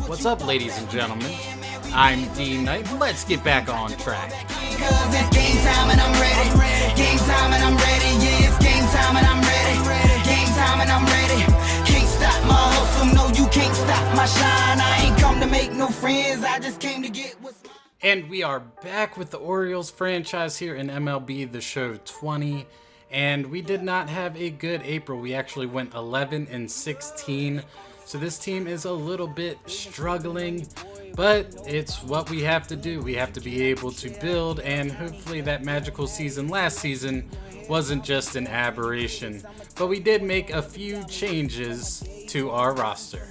What's up, ladies and gentlemen? I'm D.Knight. Let's get back on track. Cause it's game time and I'm ready. Game time and I'm ready. Yeah, it's game time and I'm ready. Game time and I'm ready. Can't stop my hustle. No, you can't stop my shine. I ain't come to make no friends. I just came to get what's mine. And we are back with the Orioles franchise here in MLB The Show 20. And we did not have a good April. We actually went 11-16. So this team is a little bit struggling, but it's what we have to do. We have to be able to build, and hopefully that magical season last season wasn't just an aberration. But we did make a few changes to our roster.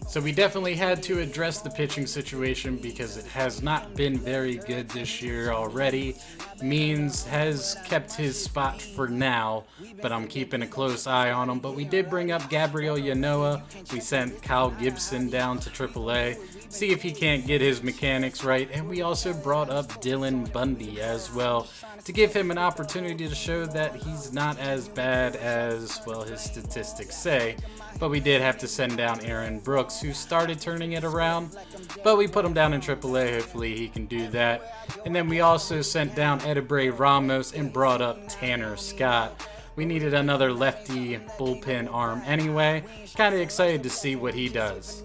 So we definitely had to address the pitching situation because it has not been very good this year already. Means has kept his spot for now, but I'm keeping a close eye on him. But we did bring up Gabriel Ynoa. We sent Kyle Gibson down to AAA, see if he can't get his mechanics right. And we also brought up Dylan Bundy as well to give him an opportunity to show that he's not as bad as, well, his statistics say. But we did have to send down Aaron Brooks, who started turning it around, but we put him down in AAA. Hopefully he can do that. And then we also sent down Edibre Ramos and brought up Tanner Scott. We needed another lefty bullpen arm anyway. Kind of excited to see what he does.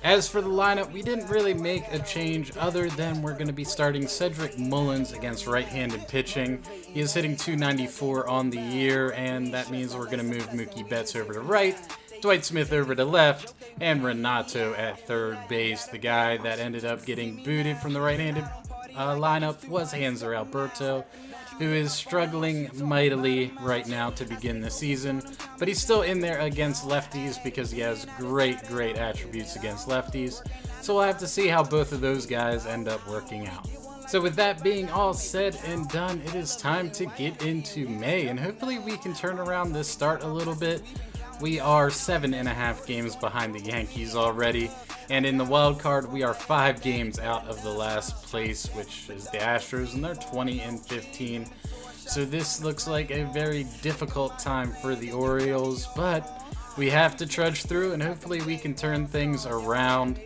As for the lineup, we didn't really make a change other than we're going to be starting Cedric Mullins against right-handed pitching. He is hitting .294 on the year, and that means we're going to move Mookie Betts over to right, Dwight Smith over to left, and Renato at third base. The guy that ended up getting booted from the right-handed lineup was Hanser Alberto, who is struggling mightily right now to begin the season, but he's still in there against lefties because he has great attributes against lefties. So we'll have to see how both of those guys end up working out. So with that being all said and done, it is time to get into May, and hopefully we can turn around this start a little bit. We are 7.5 games behind the Yankees already, and in the wild card, we are 5 games out of the last place, which is the Astros, and they're 20-15. So this looks like a very difficult time for the Orioles, but we have to trudge through, and hopefully we can turn things around.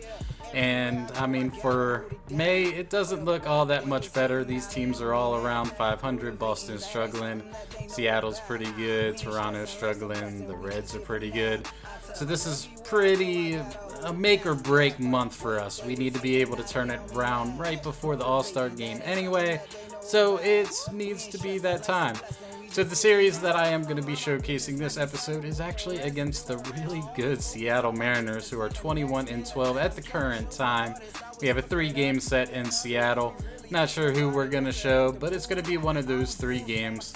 And I mean, for May, it doesn't look all that much better. These teams are all around 500. Boston's struggling. Seattle's pretty good. Toronto's struggling. The Reds are pretty good. So this is pretty a make or break month for us. We need to be able to turn it around right before the All-Star game anyway. So it needs to be that time. So the series that I am going to be showcasing this episode is actually against the really good Seattle Mariners, who are 21-12 at the current time. We have a 3-game set in Seattle. Not sure who we're going to show, but it's going to be one of those 3 games.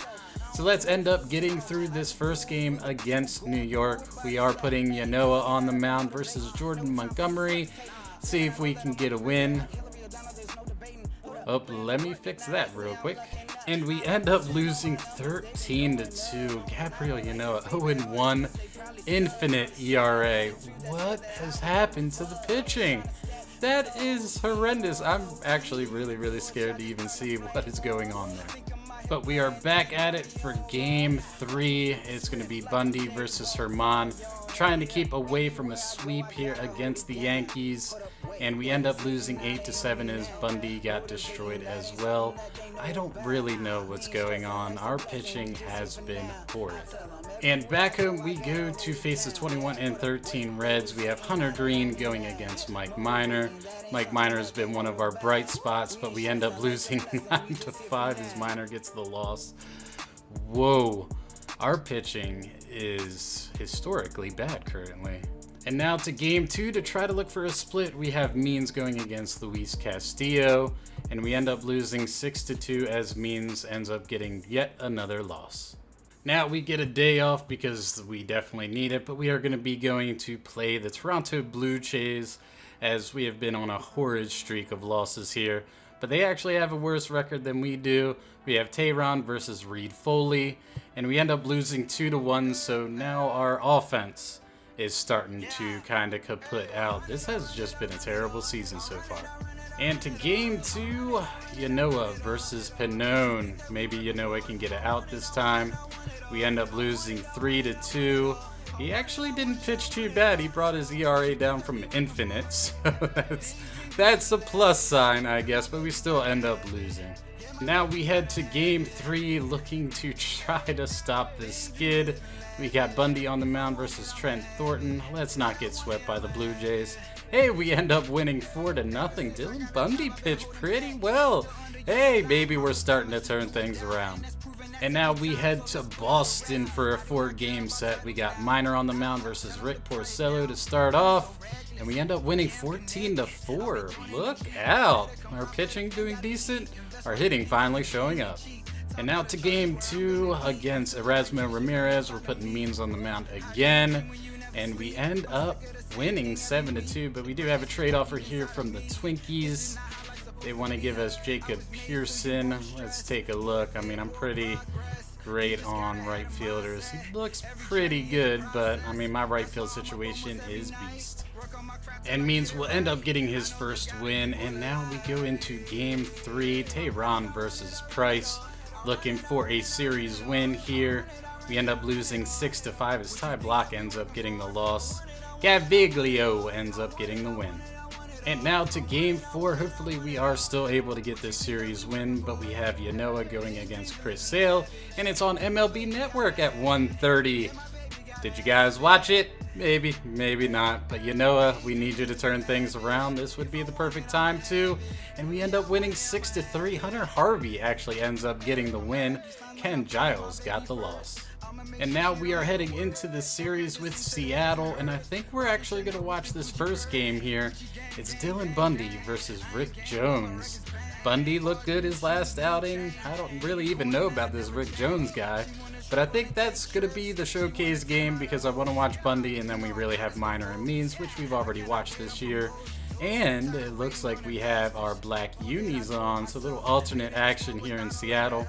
So let's end up getting through this first game against New York. We are putting Ynoa on the mound versus Jordan Montgomery. See if we can get a win. Oh, let me fix that real quick. And we end up losing 13-2. Gabriel Ynoa, 0-1, infinite ERA. What has happened to the pitching? That is horrendous. I'm actually really scared to even see what is going on there. But we are back at it for game 3. It's going to be Bundy versus Herman, trying to keep away from a sweep here against the Yankees. And we end up losing 8-7 as Bundy got destroyed as well. I don't really know what's going on. Our pitching has been horrid. And back home we go to face the 21-13 Reds. We have Hunter Green going against Mike Minor. Mike Minor has been one of our bright spots, but we end up losing 9-5 as Minor gets the loss. Whoa, our pitching is historically bad currently. And now to game 2 to try to look for a split. We have Means going against Luis Castillo, and we end up losing 6-2 as Means ends up getting yet another loss. Now we get a day off because we definitely need it, but we are going to be going to play the Toronto Blue Jays, as we have been on a horrid streak of losses here. But they actually have a worse record than we do. We have Tehran versus Reed Foley, and we end up losing 2-1, so now our offense is starting to kind of kaput out. This has just been a terrible season so far. And to game 2, Ynoa versus Pannone. Maybe Ynoa can get it out this time. We end up losing 3-2. He actually didn't pitch too bad. He brought his ERA down from infinite, so that's a plus sign, I guess, but we still end up losing. Now we head to game 3, looking to try to stop this skid. We got Bundy on the mound versus Trent Thornton. Let's not get swept by the Blue Jays. Hey, we end up winning 4-0. Dylan Bundy pitched pretty well. Hey, maybe we're starting to turn things around. And now we head to Boston for a 4-game set. We got Minor on the mound versus Rick Porcello to start off. And we end up winning 14-4. Look out. Our pitching doing decent. Our hitting finally showing up. And now to game 2 against Erasmo Ramirez. We're putting Means on the mound again. And we end up winning 7-2. But we do have a trade offer here from the Twinkies. They want to give us Jacob Pearson. Let's take a look. I mean, I'm pretty great on right fielders. He looks pretty good, but I mean, my right field situation is beast. And means we'll end up getting his first win. And now we go into game 3. Tehran versus Price. Looking for a series win here. We end up losing 6-5 as Ty Block ends up getting the loss. Gaviglio ends up getting the win. And now to game 4. Hopefully we are still able to get this series win, but we have Yanoa going against Chris Sale, and it's on MLB Network at 1:30. Did you guys watch it? Maybe, maybe not, but Yanoa, we need you to turn things around. This would be the perfect time to, and we end up winning 6-3. Hunter Harvey actually ends up getting the win. Ken Giles got the loss. And now we are heading into the series with Seattle, and I think we're actually going to watch this first game here. It's Dylan Bundy versus Rick Jones. Bundy looked good his last outing. I don't really even know about this Rick Jones guy, but I think that's going to be the showcase game because I want to watch Bundy, and then we really have Minor and Means, which we've already watched this year. And it looks like we have our black unis on, so a little alternate action here in Seattle.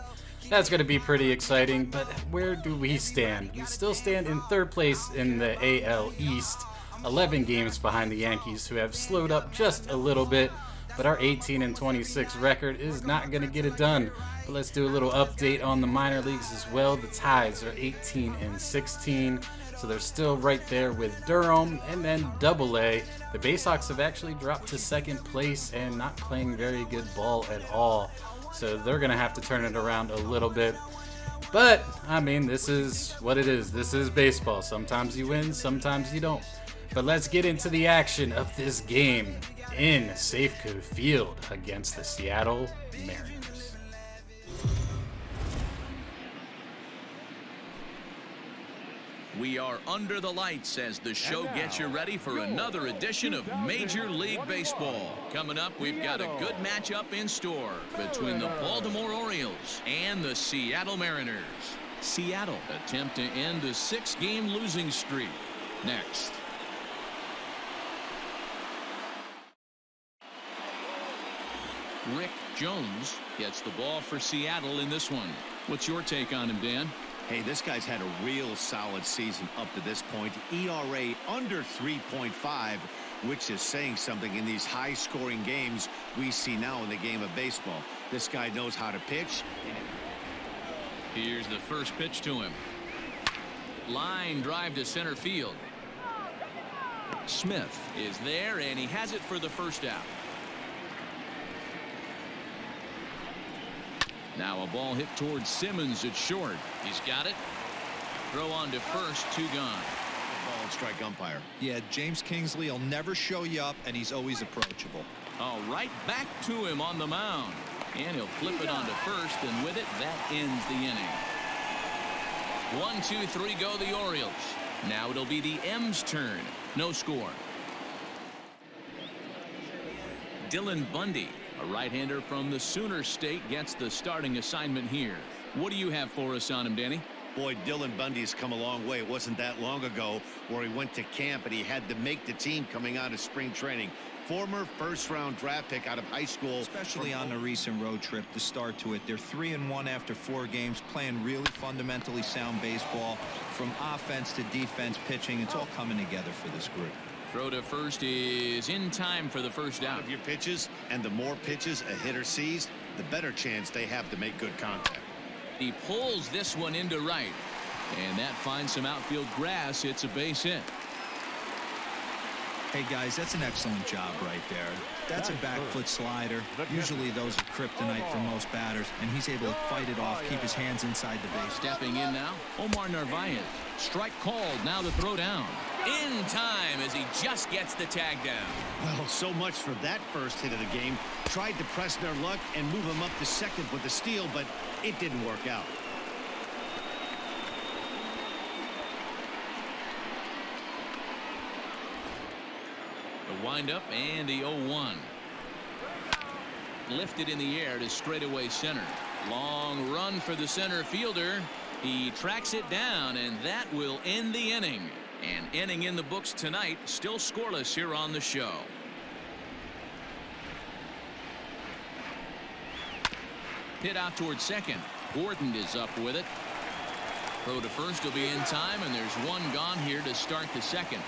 That's going to be pretty exciting, but where do we stand? We still stand in 3rd place in the AL East, 11 games behind the Yankees, who have slowed up just a little bit, but our 18-26 record is not going to get it done. But let's do a little update on the minor leagues as well. The Tides are 18-16, so they're still right there with Durham, and then AA. The Baysox have actually dropped to 2nd place and not playing very good ball at all. So they're going to have to turn it around a little bit. But, I mean, this is what it is. This is baseball. Sometimes you win, sometimes you don't. But let's get into the action of this game in Safeco Field against the Seattle Mariners. We are under the lights as the show gets you ready for another edition of Major League Baseball. Coming up, we've got a good matchup in store between the Baltimore Orioles and the Seattle Mariners. Seattle attempt to end a 6-game losing streak. Next. Rick Jones gets the ball for Seattle in this one. What's your take on him, Dan? Hey, this guy's had a real solid season up to this point. ERA under 3.5, which is saying something in these high-scoring games we see now in the game of baseball. This guy knows how to pitch. Here's the first pitch to him. Line drive to center field. Smith is there, and he has it for the first out. Now a ball hit towards Simmons at short. He's got it. Throw on to first, 2 gone. Ball and strike umpire. Yeah, James Kingsley will never show you up, and he's always approachable. All right, back to him on the mound. And he'll flip it onto first, and with it, that ends the inning. 1, 2, 3 go the Orioles. Now it'll be the M's turn. No score. Dylan Bundy, a right-hander from the Sooner State, gets the starting assignment here. What do you have for us on him, Danny? Boy, Dylan Bundy's come a long way. It wasn't that long ago where he went to camp and he had to make the team coming out of spring training. Former first-round draft pick out of high school. Especially on the recent road trip, the start to it. They're 3-1 after 4 games, playing really fundamentally sound baseball. From offense to defense, pitching, it's all coming together for this group. Throw to first is in time for the first out. Of your pitches, and the more pitches a hitter sees, the better chance they have to make good contact. He pulls this one into right. And that finds some outfield grass. It's a base hit. Hey guys, that's an excellent job right there. That's a back foot slider. Usually those are kryptonite for most batters, and he's able to fight it off, keep his hands inside the base. Stepping in now, Omar Narvaez. Strike called, now the throw down. In time as he just gets the tag down. Well, so much for that first hit of the game. Tried to press their luck and move him up to second with the steal, but it didn't work out. The windup and the 0-1. Lifted in the air to straightaway center. Long run for the center fielder. He tracks it down, and that will end the inning. An inning in the books tonight, still scoreless here on the show. Hit out towards second. Gordon is up with it. Throw to first will be in time, and there's one gone here to start the second.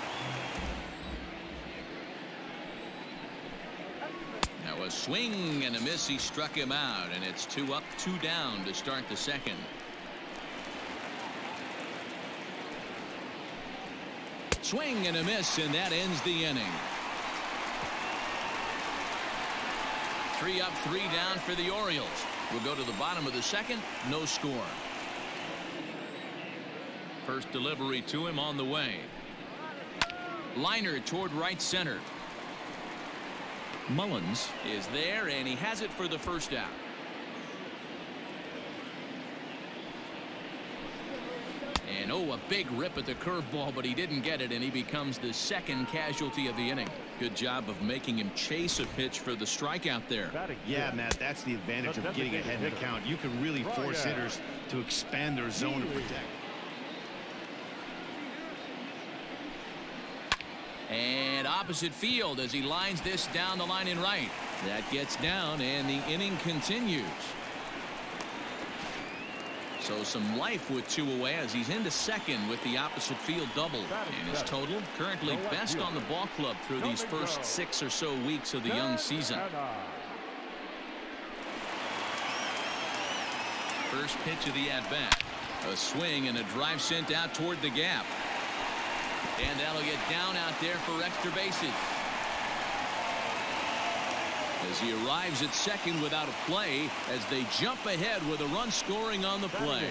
Now a swing and a miss. He struck him out, and it's 2 up, 2 down to start the second. Swing and a miss, and that ends the inning. 3 up, 3 down for the Orioles. We'll go to the bottom of the second. No score. First delivery to him on the way. Liner toward right center. Mullins is there, and he has it for the first out. And a big rip at the curveball, but he didn't get it, and he becomes the second casualty of the inning. Good job of making him chase a pitch for the strikeout there. Yeah, Matt, that's the advantage of getting ahead in the count. You can really force hitters to expand their zone and protect. And opposite field as he lines this down the line in right. That gets down, and the inning continues. So some life with 2 away as he's into second with the opposite field double. And his total currently best on the ball club through these first 6 or so weeks of the young season. First pitch of the at-bat. A swing and a drive sent out toward the gap. And that'll get down out there for extra bases. As he arrives at second without a play as they jump ahead with a run scoring on the play.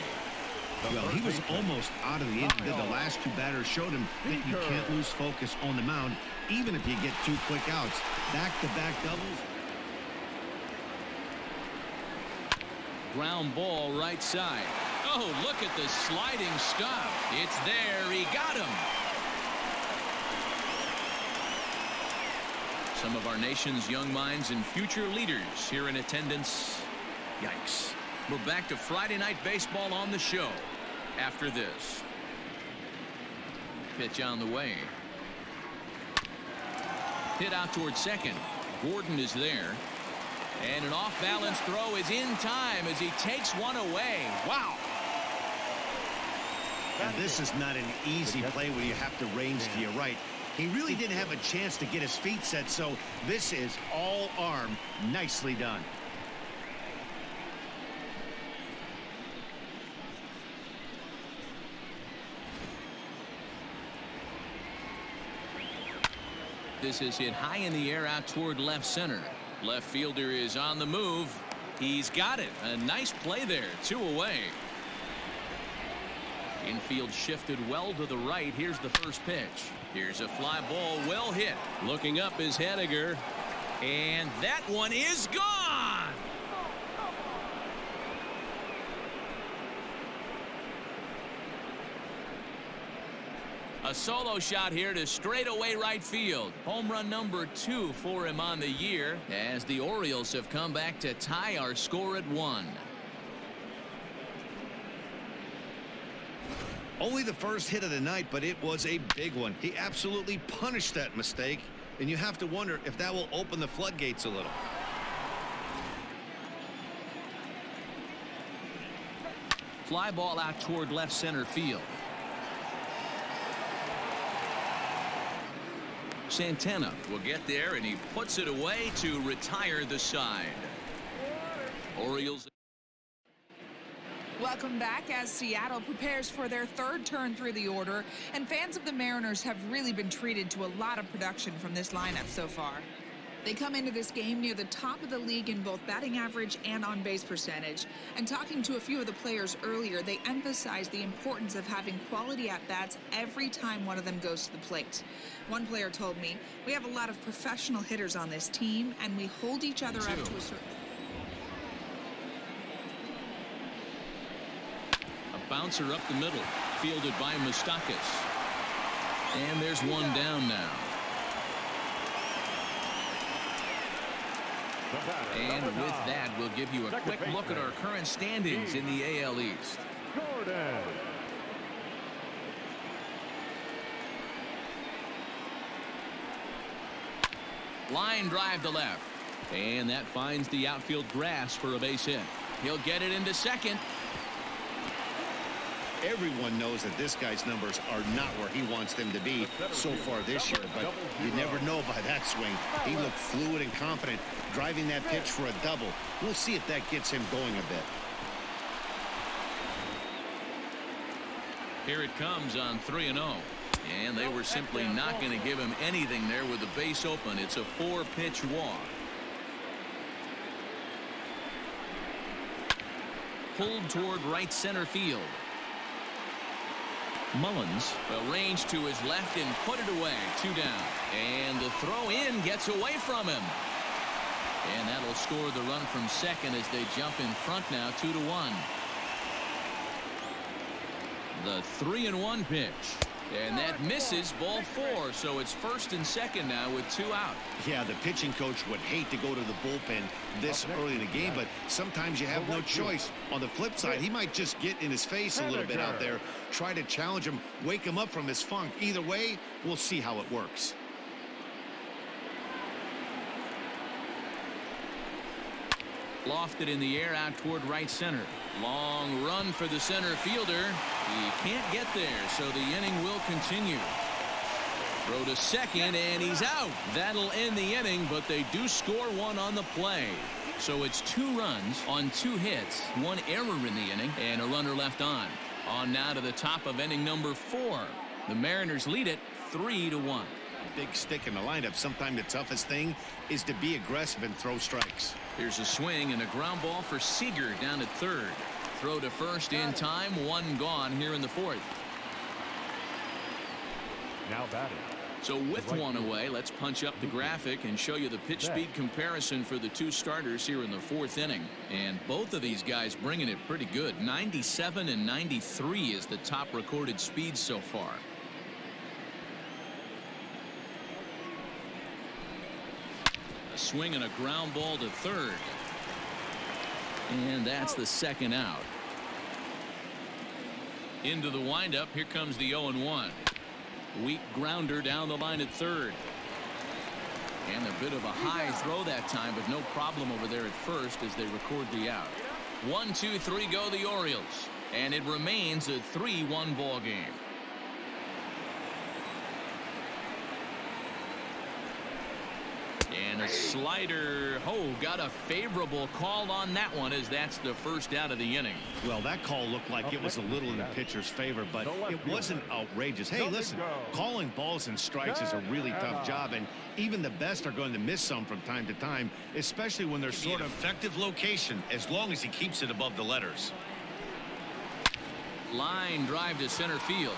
Well, he was almost out of the inning. The last 2 batters showed him that you can't lose focus on the mound, even if you get 2 quick outs. Back-to-back doubles. Ground ball right side. Oh, look at the sliding stop. It's there. He got him. Some of our nation's young minds and future leaders here in attendance. Yikes. We're back to Friday night baseball on the show after this. Pitch on the way. Hit out towards second. Gordon is there. And an off-balance throw is in time as he takes one away. Wow. And this is not an easy play when you have to range to your right. He really didn't have a chance to get his feet set, so this is all arm. Nicely done. This is hit high in the air out toward left center. Left fielder is on the move. He's got it. A nice play there. 2 away. Infield shifted well to the right. Here's the first pitch. Here's a fly ball well hit. Looking up is Henniger. And that one is gone. A solo shot here to straightaway right field. Home run number 2 for him on the year as the Orioles have come back to tie our score at 1. Only the first hit of the night, but it was a big one. He absolutely punished that mistake, and you have to wonder if that will open the floodgates a little. Fly ball out toward left center field. Santana will get there, and he puts it away to retire the side. Orioles. Welcome back as Seattle prepares for their third turn through the order, and fans of the Mariners have really been treated to a lot of production from this lineup so far. They come into this game near the top of the league in both batting average and on-base percentage. And talking to a few of the players earlier, they emphasized the importance of having quality at-bats every time one of them goes to the plate. One player told me, "We have a lot of professional hitters on this team, and we hold each other up to a certain..." Bouncer up the middle, fielded by Moustakas. And there's one down now. And with that, we'll give you a quick look at our current standings in the AL East. Line drive to left. And that finds the outfield grass for a base hit. He'll get it into second. Everyone knows that this guy's numbers are not where he wants them to be so far this year, but you never know by that swing. He looked fluid and confident, driving that pitch for a double. We'll see if that gets him going a bit. Here it comes on 3-0. And they were simply not going to give him anything there with the base open. It's a 4-pitch walk. Pulled toward right center field. Mullins arranged to his left and put it away. 2 down. And the throw in gets away from him. And that'll score the run from second as they jump in front now 2-1. The 3-1 pitch. And that misses, ball 4. So it's first and second now with 2 out. Yeah, the pitching coach would hate to go to the bullpen this early in the game, but sometimes you have no choice. On the flip side, he might just get in his face a little bit out there, try to challenge him, wake him up from his funk. Either way, we'll see how it works. Lofted in the air out toward right center. Long run for the center fielder. He can't get there, so the inning will continue. Throw to second, and he's out. That'll end the inning, but they do score 1 on the play. So it's 2 runs on 2 hits, 1 error in the inning, and a runner left on. On now to the top of inning number 4. The Mariners lead it 3-1. Big stick in the lineup. Sometimes the toughest thing is to be aggressive and throw strikes. Here's a swing and a ground ball for Seager down at third. Throw to first in time. 1 gone here in the 4th. Now batting. So with 1 away, let's punch up the graphic and show you the pitch speed comparison for the 2 starters here in the 4th inning. And both of these guys bringing it pretty good. 97 and 93 is the top recorded speed so far. A swing and a ground ball to third. And that's the 2nd out. Into the windup. Here comes the 0-1. Weak grounder down the line at third. And a bit of a high throw that time, but no problem over there at first as they record the out. 1, 2, 3 go the Orioles. And it remains a 3-1 ball game. And a slider. Oh, got a favorable call on that one as that's the first out of the inning. Well, that call looked like it was a little in the pitcher's favor, but it wasn't outrageous. Hey, listen, calling balls and strikes is a really tough job, and even the best are going to miss some from time to time, especially when they're sort of effective location, as long as he keeps it above the letters. Line drive to center field.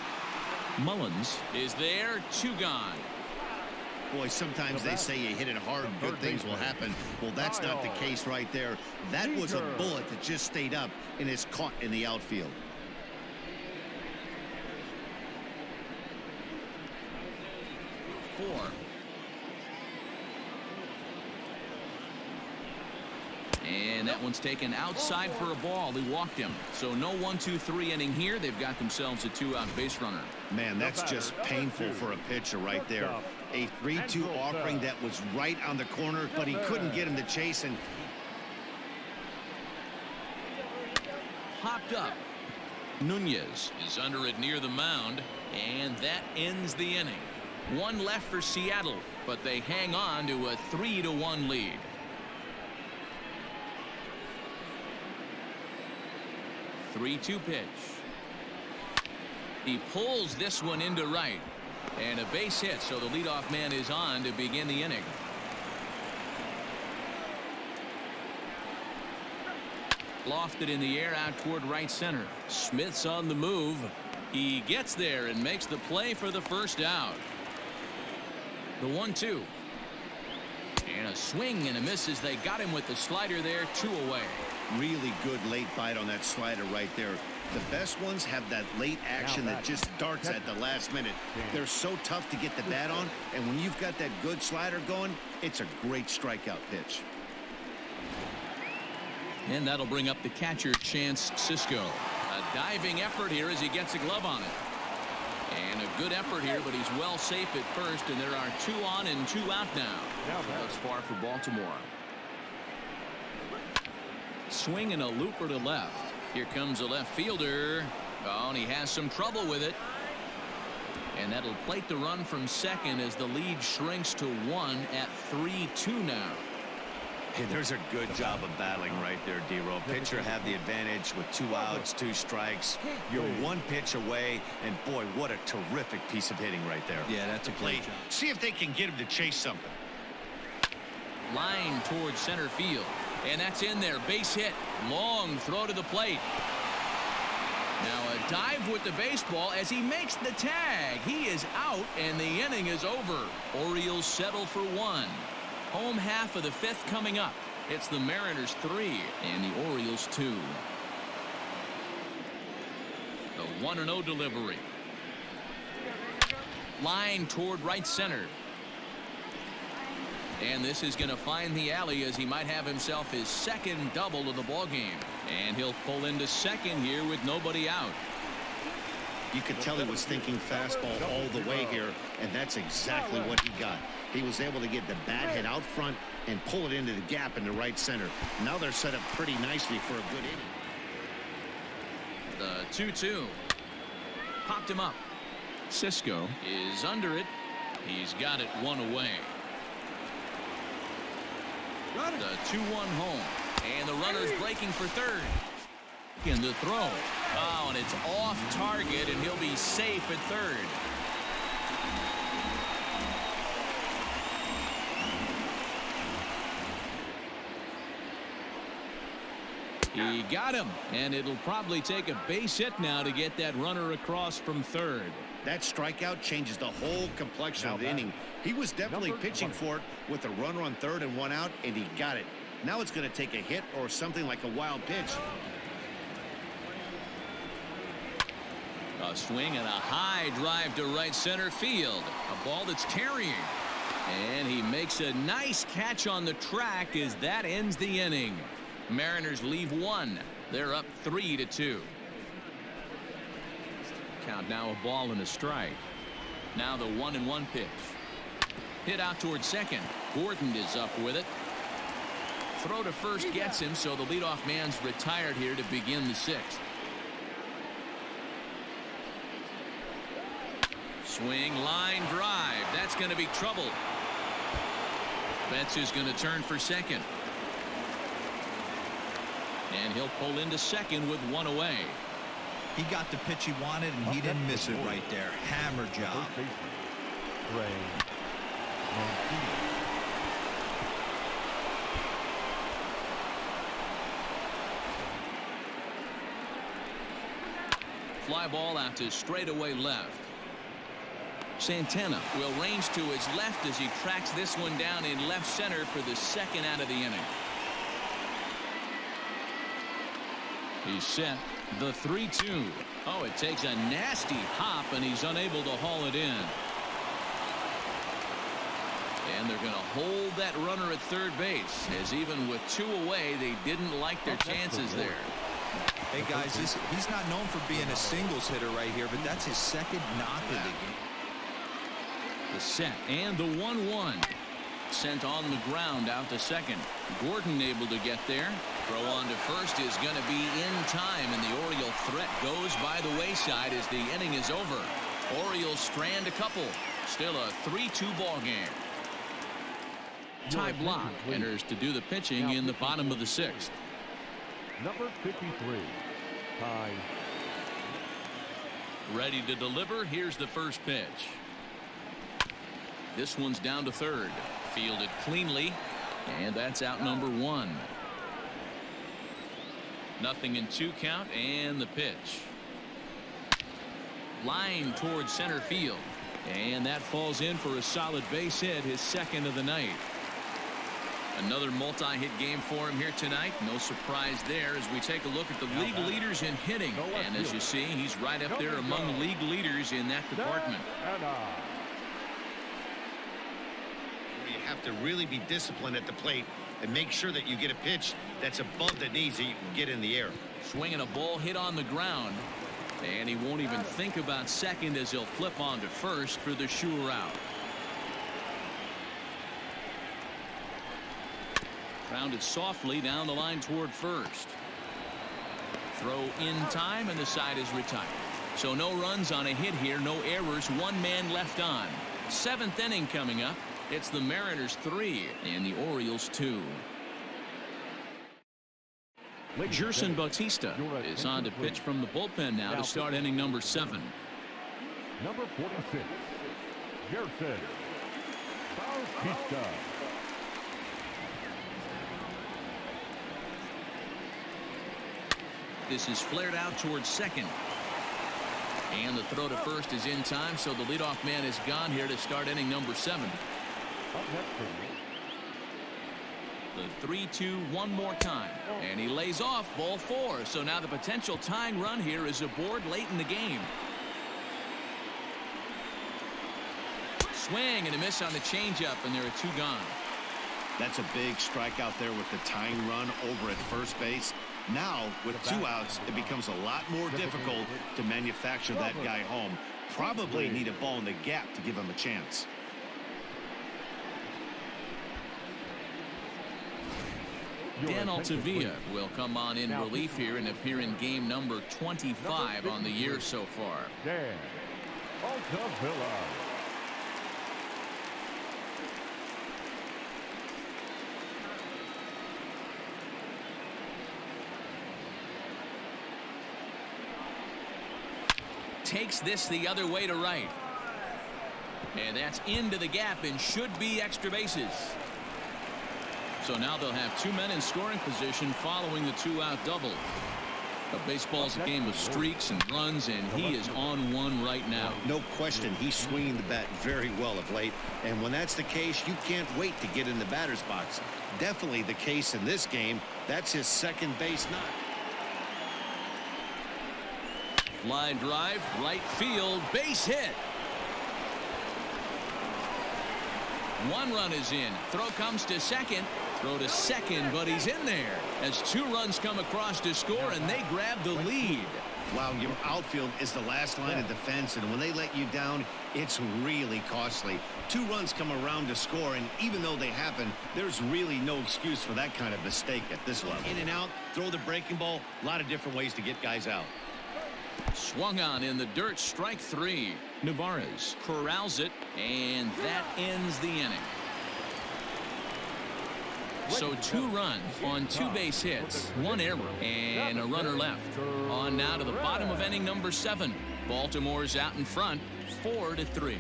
Mullins is there. 2 gone. Boy, sometimes they say you hit it hard and good things will happen. Well, that's not the case right there. That was a bullet that just stayed up and is caught in the outfield. And that one's taken outside for a ball. He walked him. So no 1, 2, 3 inning here. They've got themselves a 2-out base runner. Man, that's just painful for a pitcher right there. A 3-2 offering that was right on the corner, but he couldn't get him to chase and Hopped up. Nunez is under it near the mound, and that ends the inning. 1 left for Seattle, but they hang on to a 3-1 lead. 3-2 pitch. He pulls this one into right. And a base hit, so the leadoff man is on to begin the inning. Lofted in the air out toward right center. Smith's on the move. He gets there and makes the play for the first out. The 1-2. And a swing and a miss as they got him with the slider there, 2 away. Really good late bite on that slider right there. The best ones have that late action that just darts at the last minute. They're so tough to get the bat on, and when you've got that good slider going, it's a great strikeout pitch. And that'll bring up the catcher, Chance Sisco. A diving effort here as he gets a glove on it. And a good effort here, but he's well safe at first, and there are 2 on and 2 out now. Thus far for Baltimore. Swing and a looper to left. Here comes a left fielder. Oh, and he has some trouble with it. And that'll plate the run from second as the lead shrinks to 1 at 3-2 now. Hey, there's a good job of battling right there, D-Row. Pitcher have the advantage with 2 outs, 2 strikes. You're 1 pitch away, and boy, what a terrific piece of hitting right there. Yeah, that's a great job. See if they can get him to chase something. Line towards center field. And that's in there. Base hit. Long throw to the plate. Now a dive with the baseball as he makes the tag. He is out, and the inning is over. Orioles settle for 1. Home half of the 5th coming up. It's the Mariners 3 and the Orioles 2. The 1-0 delivery. Line toward right center. And this is going to find the alley as he might have himself his 2nd double of the ball game. And he'll pull into second here with nobody out. You could tell he was thinking fastball all the way here, and that's exactly what he got. He was able to get the bat hit out front and pull it into the gap in the right center. Now they're set up pretty nicely for a good inning. The 2-2. Popped him up. Sisco is under it. He's got it 1 away. The 2-1 home. And the runner's breaking for third. In the throw. Oh, and it's off target, and he'll be safe at third. He got him, and it'll probably take a base hit now to get that runner across from third. That strikeout changes the whole complexion of the inning. He was definitely pitching for it with a runner on third and 1 out, and he got it. Now it's going to take a hit or something like a wild pitch. A swing and a high drive to right center field. A ball that's carrying. And he makes a nice catch on the track as that ends the inning. Mariners leave 1. They're up 3-2. Count now a ball and a strike. Now the 1-1 pitch. Hit out towards second. Gordon is up with it. Throw to first gets him, so the leadoff man's retired here to begin the 6th. Swing, line drive. That's going to be trouble. Betts is going to turn for second. And he'll pull into second with 1 away. He got the pitch he wanted, and he didn't miss it right there. Hammer job. Fly ball out to straightaway left. Santana will range to his left as he tracks this one down in left center for the 2nd out of the inning. He's set. The 3-2. Oh, it takes a nasty hop, and he's unable to haul it in. And they're going to hold that runner at third base, as even with 2 away, they didn't like their chances there. Hey, guys, he's not known for being a singles hitter right here, but that's his 2nd knock of the game. The set and the 1-1. Sent on the ground out to second. Gordon able to get there. Throw on to first is going to be in time, and the Oriole threat goes by the wayside as the inning is over. Orioles strand a couple. Still a 3-2 ball game. Ty Blach enters to do the pitching in the bottom of the 6th. Number 53. Time. Ready to deliver. Here's the first pitch. This one's down to third. Fielded cleanly. And that's out number one. 0-2 count, and the pitch. Line towards center field. And that falls in for a solid base hit, his second of the night. Another multi-hit game for him here tonight. No surprise there as we take a look at the league leaders in hitting. And as you see, he's right up there among league leaders in that department. You have to really be disciplined at the plate and make sure that you get a pitch that's above the knees that you can get in the air. Swinging a ball hit on the ground. And he won't even think about second as he'll flip on to first for the sure out. Grounded softly down the line toward first. Throw in time, and the side is retired. So no runs on a hit here, no errors, one man left on. 7th inning coming up. It's the Mariners 3 and the Orioles 2. Gerson Bautista is on to pitch from the bullpen now to start inning number 7. Number 46, Gerson Bautista. This is flared out towards second. And the throw to first is in time, so the leadoff man is gone here to start inning number 7. The 3-2 one more time. And he lays off ball 4. So now the potential tying run here is aboard late in the game. Swing and a miss on the changeup, and there are 2 gone. That's a big strike out there with the tying run over at first base. Now, with 2 outs, it becomes a lot more difficult to manufacture that guy home. Probably need a ball in the gap to give him a chance. Dan Altavilla will come on in relief here and appear in game number 25 on the year so far. Dan Altavilla. Takes this the other way to right. And that's into the gap and should be extra bases. So now they'll have 2 men in scoring position following the 2-out double. But baseball's a game of streaks and runs, and he is on one right now. No question, he's swinging the bat very well of late. And when that's the case, you can't wait to get in the batter's box. Definitely the case in this game. That's his second base knock. Line drive, right field, base hit. 1 run is in. Throw comes to second. Throw to second, but he's in there as 2 runs come across to score, and they grab the lead. Wow, your outfield is the last line of defense, and when they let you down, it's really costly. 2 runs come around to score, and even though they happen, there's really no excuse for that kind of mistake at this level. In and out, throw the breaking ball, a lot of different ways to get guys out. Swung on in the dirt, strike 3. Navarez corrals it, and that ends the inning. So 2 runs on 2 base hits, 1 error, and a runner left. On now to the bottom of inning number 7. Baltimore's out in front, 4-3.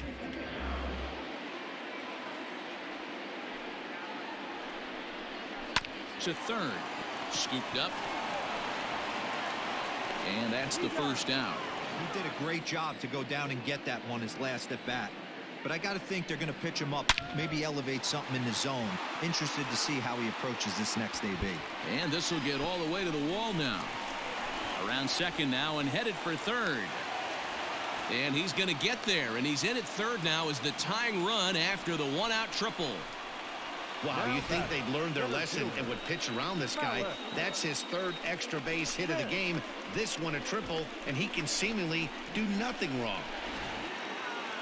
To third, scooped up. And that's the first out. He did a great job to go down and get that one his last at bat. But I got to think they're going to pitch him up, maybe elevate something in the zone. Interested to see how he approaches this next AB. And this will get all the way to the wall now. Around second now and headed for third. And he's going to get there, and he's in at third now as the tying run after the 1-out triple. Wow, you think they'd learned their lesson and would pitch around this guy. That's his 3rd extra base hit of the game. This one a triple, and he can seemingly do nothing wrong.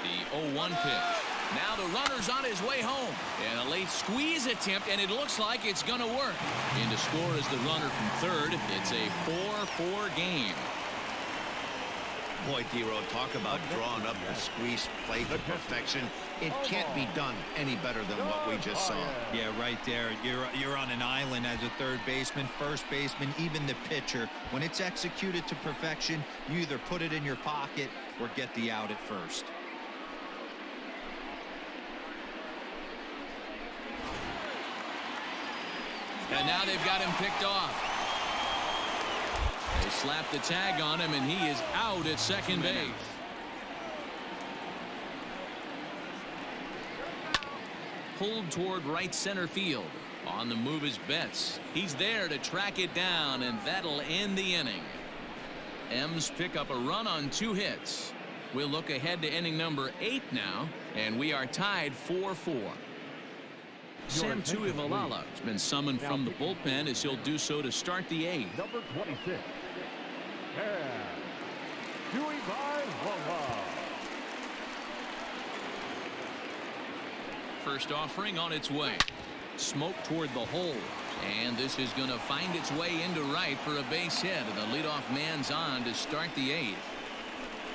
The 0-1 pitch. Now the runner's on his way home. And a late squeeze attempt, and it looks like it's going to work. In to score is the runner from third. It's a 4-4 game. Boy, D-Road, talk about drawing up the squeeze play to perfection. It can't be done any better than what we just saw. Yeah, right there. You're on an island as a third baseman, first baseman, even the pitcher. When it's executed to perfection, you either put it in your pocket or get the out at first. And now they've got him picked off. They slap the tag on him, and he is out at second base. Pulled toward right center field. On the move is Betts. He's there to track it down, and that'll end the inning. Emms pick up a run on 2 hits. We'll look ahead to inning number 8 now, and we are tied 4-4. Sam Tuivalala has been summoned from the bullpen as he'll do so to start the 8th. Number 26. Tuivalala. First offering on its way. Smoke toward the hole. And this is going to find its way into right for a base hit. And the leadoff man's on to start the 8th.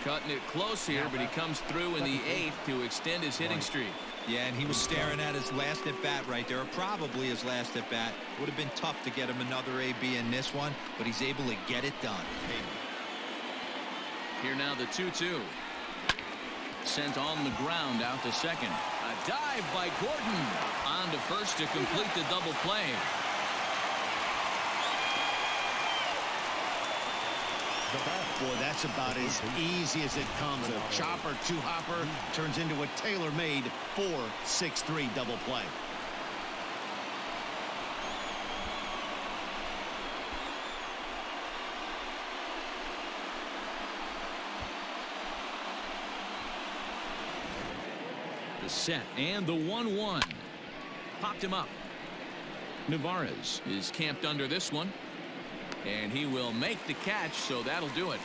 Cutting it close here, but he comes through in the 8th to extend his hitting streak. Yeah, and he was staring at his last at-bat right there, or probably his last at-bat. Would have been tough to get him another AB in this one, but he's able to get it done. Here now the 2-2. Sent on the ground out to second. A dive by Gordon. On to first to complete the double play. Boy, that's about as easy as it comes. A chopper, 2-hopper turns into a tailor-made 4-6-3 double play. The set and the 1-1. Popped him up. Navarez is camped under this one. And he will make the catch, so that'll do it.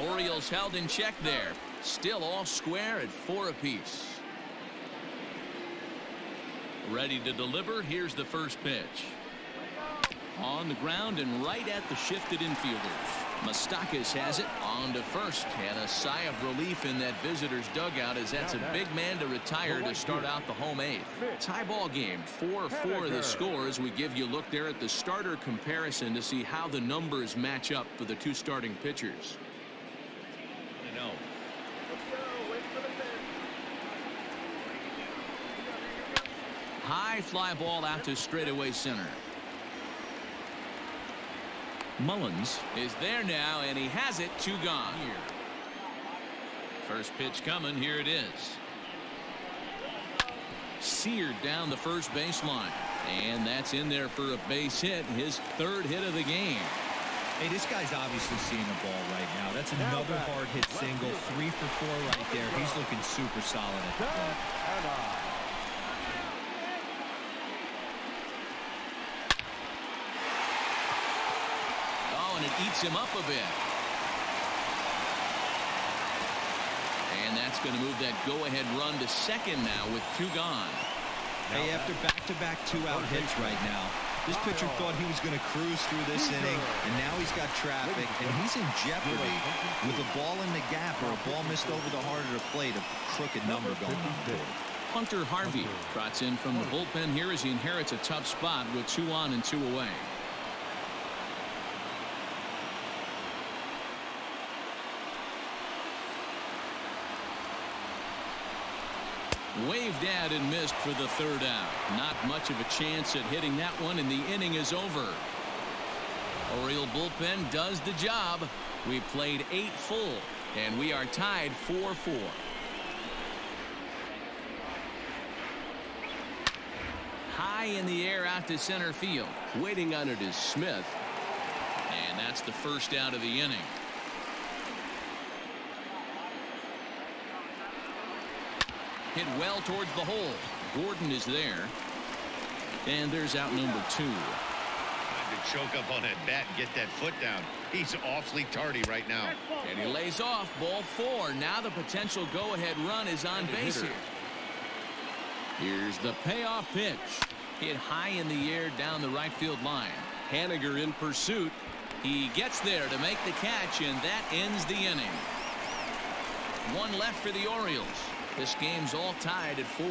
Orioles held in check there. Still all square at 4 apiece. Ready to deliver. Here's the first pitch. On the ground and right at the shifted infielders. Moustakas has it on to first, and a sigh of relief in that visitor's dugout as that's a big man to retire to start out the home 8th. Tie ball game, 4-4 the score as we give you a look there at the starter comparison to see how the numbers match up for the 2 starting pitchers. High fly ball out to straightaway center. Mullins is there now, and he has it. 2 gone. First pitch coming. Here it is. Seared down the first baseline, and that's in there for a base hit. His 3rd hit of the game. Hey, this guy's obviously seeing the ball right now. That's another hard hit single. 3 for 4 right there. He's looking super solid at the plate. And it eats him up a bit. And that's going to move that go-ahead run to second now with 2 gone. Hey, after back-to-back 2-out hits right now, this pitcher thought he was going to cruise through this inning, and now he's got traffic, and he's in jeopardy with a ball in the gap or a ball missed over the heart of the plate, a crooked number going on the board. Hunter Harvey trots in from the bullpen here as he inherits a tough spot with 2 on and 2 away. Waved at and missed for the 3rd out. Not much of a chance at hitting that one, and the inning is over. Oriole bullpen does the job. We played 8 full, and we are tied 4-4. High in the air out to center field. Waiting on it is Smith. And that's the first out of the inning. Hit well towards the hole. Gordon is there. And there's out number 2. Trying to choke up on that bat and get that foot down. He's awfully tardy right now. And he lays off. Ball 4. Now the potential go-ahead run is on base here. Here's the payoff pitch. Hit high in the air down the right field line. Haniger in pursuit. He gets there to make the catch, and that ends the inning. One left for the Orioles. This game's all tied at 4.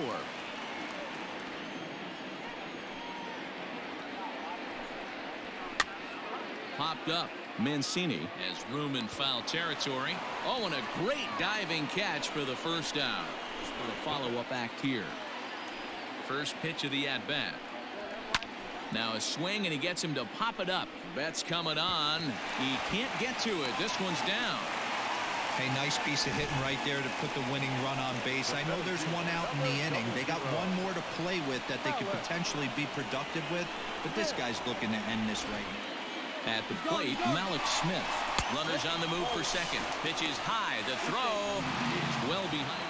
Popped up. Mancini has room in foul territory. Oh, and a great diving catch for the first down. For the follow-up act here. First pitch of the at-bat. Now a swing, and he gets him to pop it up. Bet's coming on. He can't get to it. This one's down. Hey, nice piece of hitting right there to put the winning run on base. I know there's one out in the inning. They got one more to play with that they could potentially be productive with, but this guy's looking to end this right now. At the plate, Malik Smith. Runners on the move for second. Pitch is high. The throw is well behind.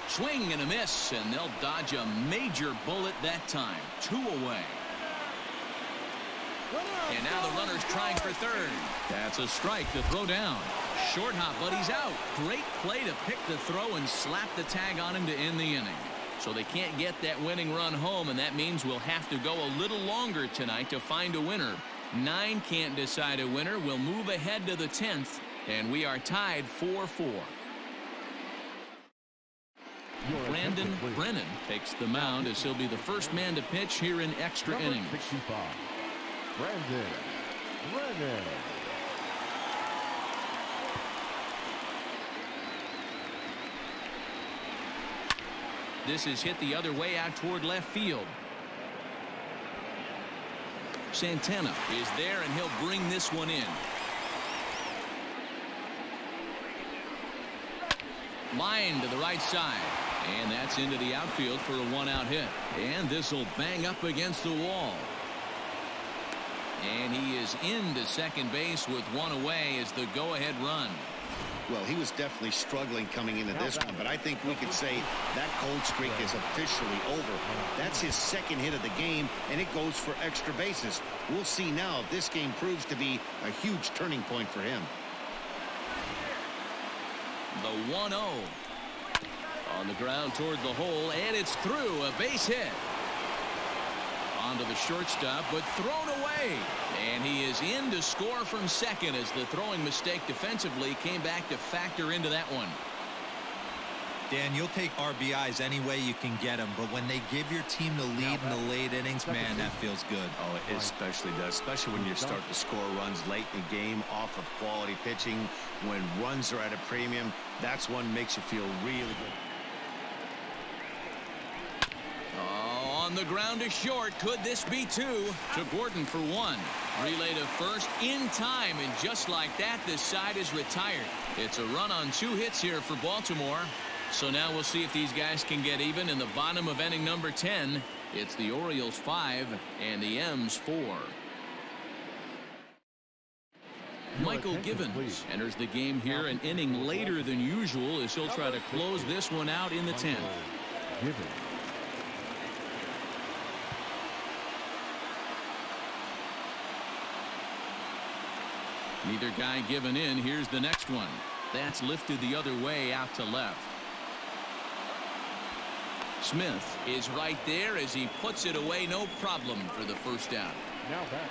Swing and a miss, and they'll dodge a major bullet that time. 2 away. And now the runner's trying for third. That's a strike to throw down. Short hop, but he's out. Great play to pick the throw and slap the tag on him to end the inning. So they can't get that winning run home, and that means we'll have to go a little longer tonight to find a winner. 9 can't decide a winner. We'll move ahead to the 10th, and we are tied 4-4. Brandon Brennan takes the mound as he'll be the first man to pitch here in extra innings. 65. Brandon Brennan. This is hit the other way out toward left field. Santana is there, and he'll bring this one in. Line to the right side. And that's into the outfield for a 1-out hit. And this will bang up against the wall. And he is into second base with 1 away as the go-ahead run. Well, he was definitely struggling coming into this one, but I think we could say that cold streak is officially over. That's his second hit of the game, and it goes for extra bases. We'll see now if this game proves to be a huge turning point for him. The 1-0. On the ground toward the hole, and it's through. A base hit. Onto the shortstop, but thrown away. And he is in to score from second as the throwing mistake defensively came back to factor into that one. Dan, you'll take RBIs any way you can get them, but when they give your team the lead in the late innings, man, that feels good. Oh, it especially does, especially when you start to score runs late in the game off of quality pitching. When runs are at a premium, that's one makes you feel really good. On the ground to short. Could this be 2? To Gordon for 1. Relay to first in time, and just like that, this side is retired. It's a run on 2 hits here for Baltimore. So now we'll see if these guys can get even in the bottom of inning number 10. It's the Orioles 5 and the M's 4. Michael Givens enters the game here an inning later than usual as he'll try to close this one out in the 10th. Neither guy given in. Here's the next one. That's lifted the other way out to left. Smith is right there as he puts it away. No problem for the first down. Now back.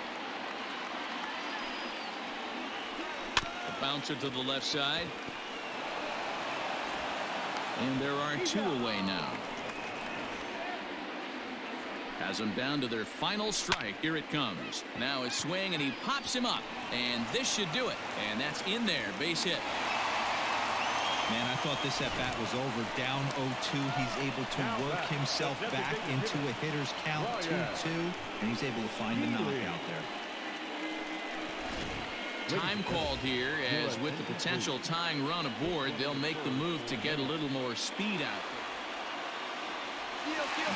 A bouncer to the left side. And there are 2 away now. Has them down to their final strike. Here it comes. Now a swing, and he pops him up. And this should do it. And that's in there. Base hit. Man, I thought this at-bat was over. Down 0-2. He's able to work himself back into a hitter's count. 2-2. And he's able to find the knockout there. Time called here, as with the potential tying run aboard, they'll make the move to get a little more speed out.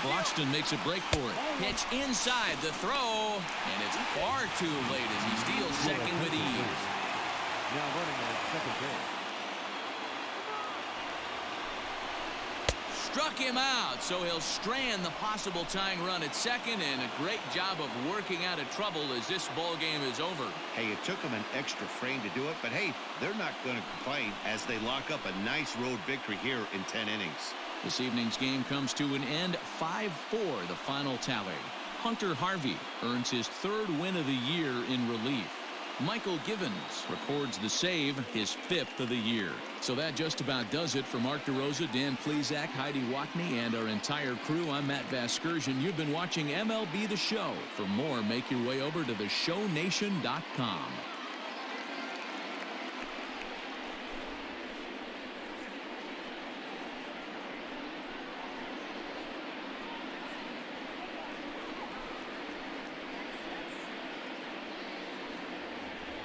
Broxton makes a break for it. Pitch inside the throw, and it's far too late as he steals second with ease. Now running at second base. Struck him out, so he'll strand the possible tying run at second, and a great job of working out of trouble as this ball game is over. Hey, it took them an extra frame to do it, but hey, they're not going to complain as they lock up a nice road victory here in 10 innings. This evening's game comes to an end, 5-4 the final tally. Hunter Harvey earns his 3rd win of the year in relief. Michael Givens records the save, his 5th of the year. So that just about does it for Mark DeRosa, Dan Plesac, Heidi Watney, and our entire crew. I'm Matt Vasgersian. You've been watching MLB The Show. For more, make your way over to theshownation.com.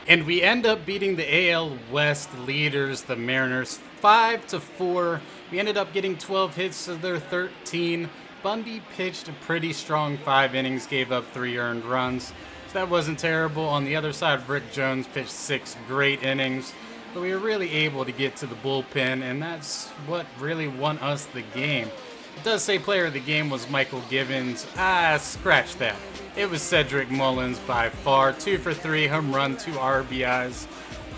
And we end up beating the AL West leaders, the Mariners, 5-4. We ended up getting 12 hits to their 13. Bundy pitched a pretty strong 5 innings, gave up 3 earned runs. So that wasn't terrible. On the other side, Rick Jones pitched 6 great innings. But we were really able to get to the bullpen, and that's what really won us the game. It does say player of the game was Michael Givens. Scratch that. It was Cedric Mullins by far. 2 for 3, home run, 2 RBIs.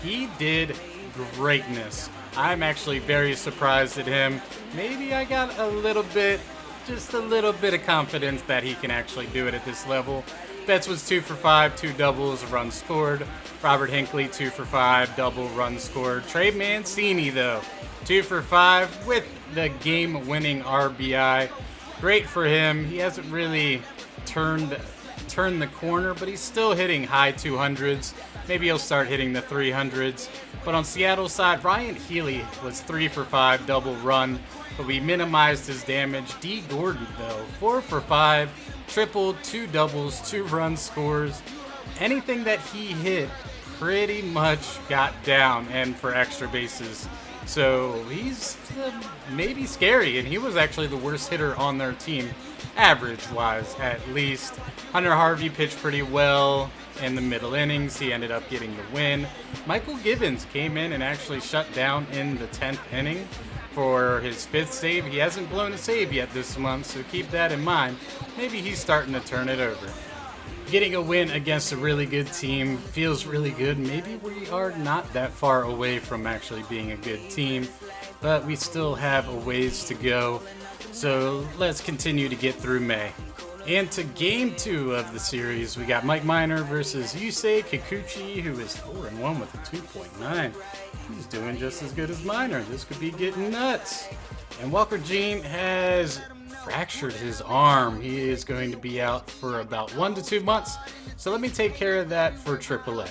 He did greatness. I'm actually very surprised at him. Maybe I got just a little bit of confidence that he can actually do it at this level. Betts was 2 for 5, 2 doubles, a run scored. Robert Hinckley, 2 for 5, double, run scored. Trey Mancini, though, 2 for 5 with the game-winning RBI. Great for him. He hasn't really turned the corner, but he's still hitting high 200s. Maybe he'll start hitting the 300s. But on Seattle's side, Ryan Healy was 3 for 5, double run, but we minimized his damage. D. Gordon, though, 4 for 5, triple, 2 doubles, 2 run scores. Anything that he hit pretty much got down and for extra bases. So he's maybe scary, and he was actually the worst hitter on their team, average-wise at least. Hunter Harvey pitched pretty well in the middle innings. He ended up getting the win. Michael Givens came in and actually shut down in the 10th inning for his 5th save. He hasn't blown a save yet this month, so keep that in mind. Maybe he's starting to turn it over. Getting a win against a really good team feels really good. Maybe we are not that far away from actually being a good team, but we still have a ways to go. So let's continue to get through May. And to game 2 of the series, we got Mike Minor versus Yusei Kikuchi, who is 4-1 with a 2.9. He's doing just as good as Minor. This could be getting nuts. And Walker Jean has fractured his arm. He is going to be out for about 1 to 2 months. So let me take care of that for AAA.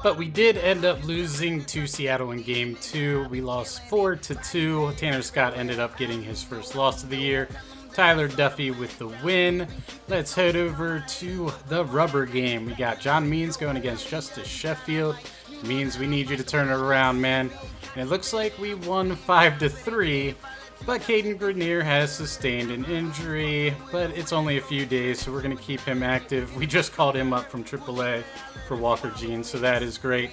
But we did end up losing to Seattle in game 2. We lost 4-2. Tanner Scott ended up getting his first loss of the year. Tyler Duffy with the win. Let's head over to the rubber game. We got John Means going against Justice Sheffield. Means we need you to turn it around, man. And it looks like we won 5-3. But Caden Grenier has sustained an injury, but it's only a few days, so we're going to keep him active. We just called him up from AAA for Walker Jean, so that is great.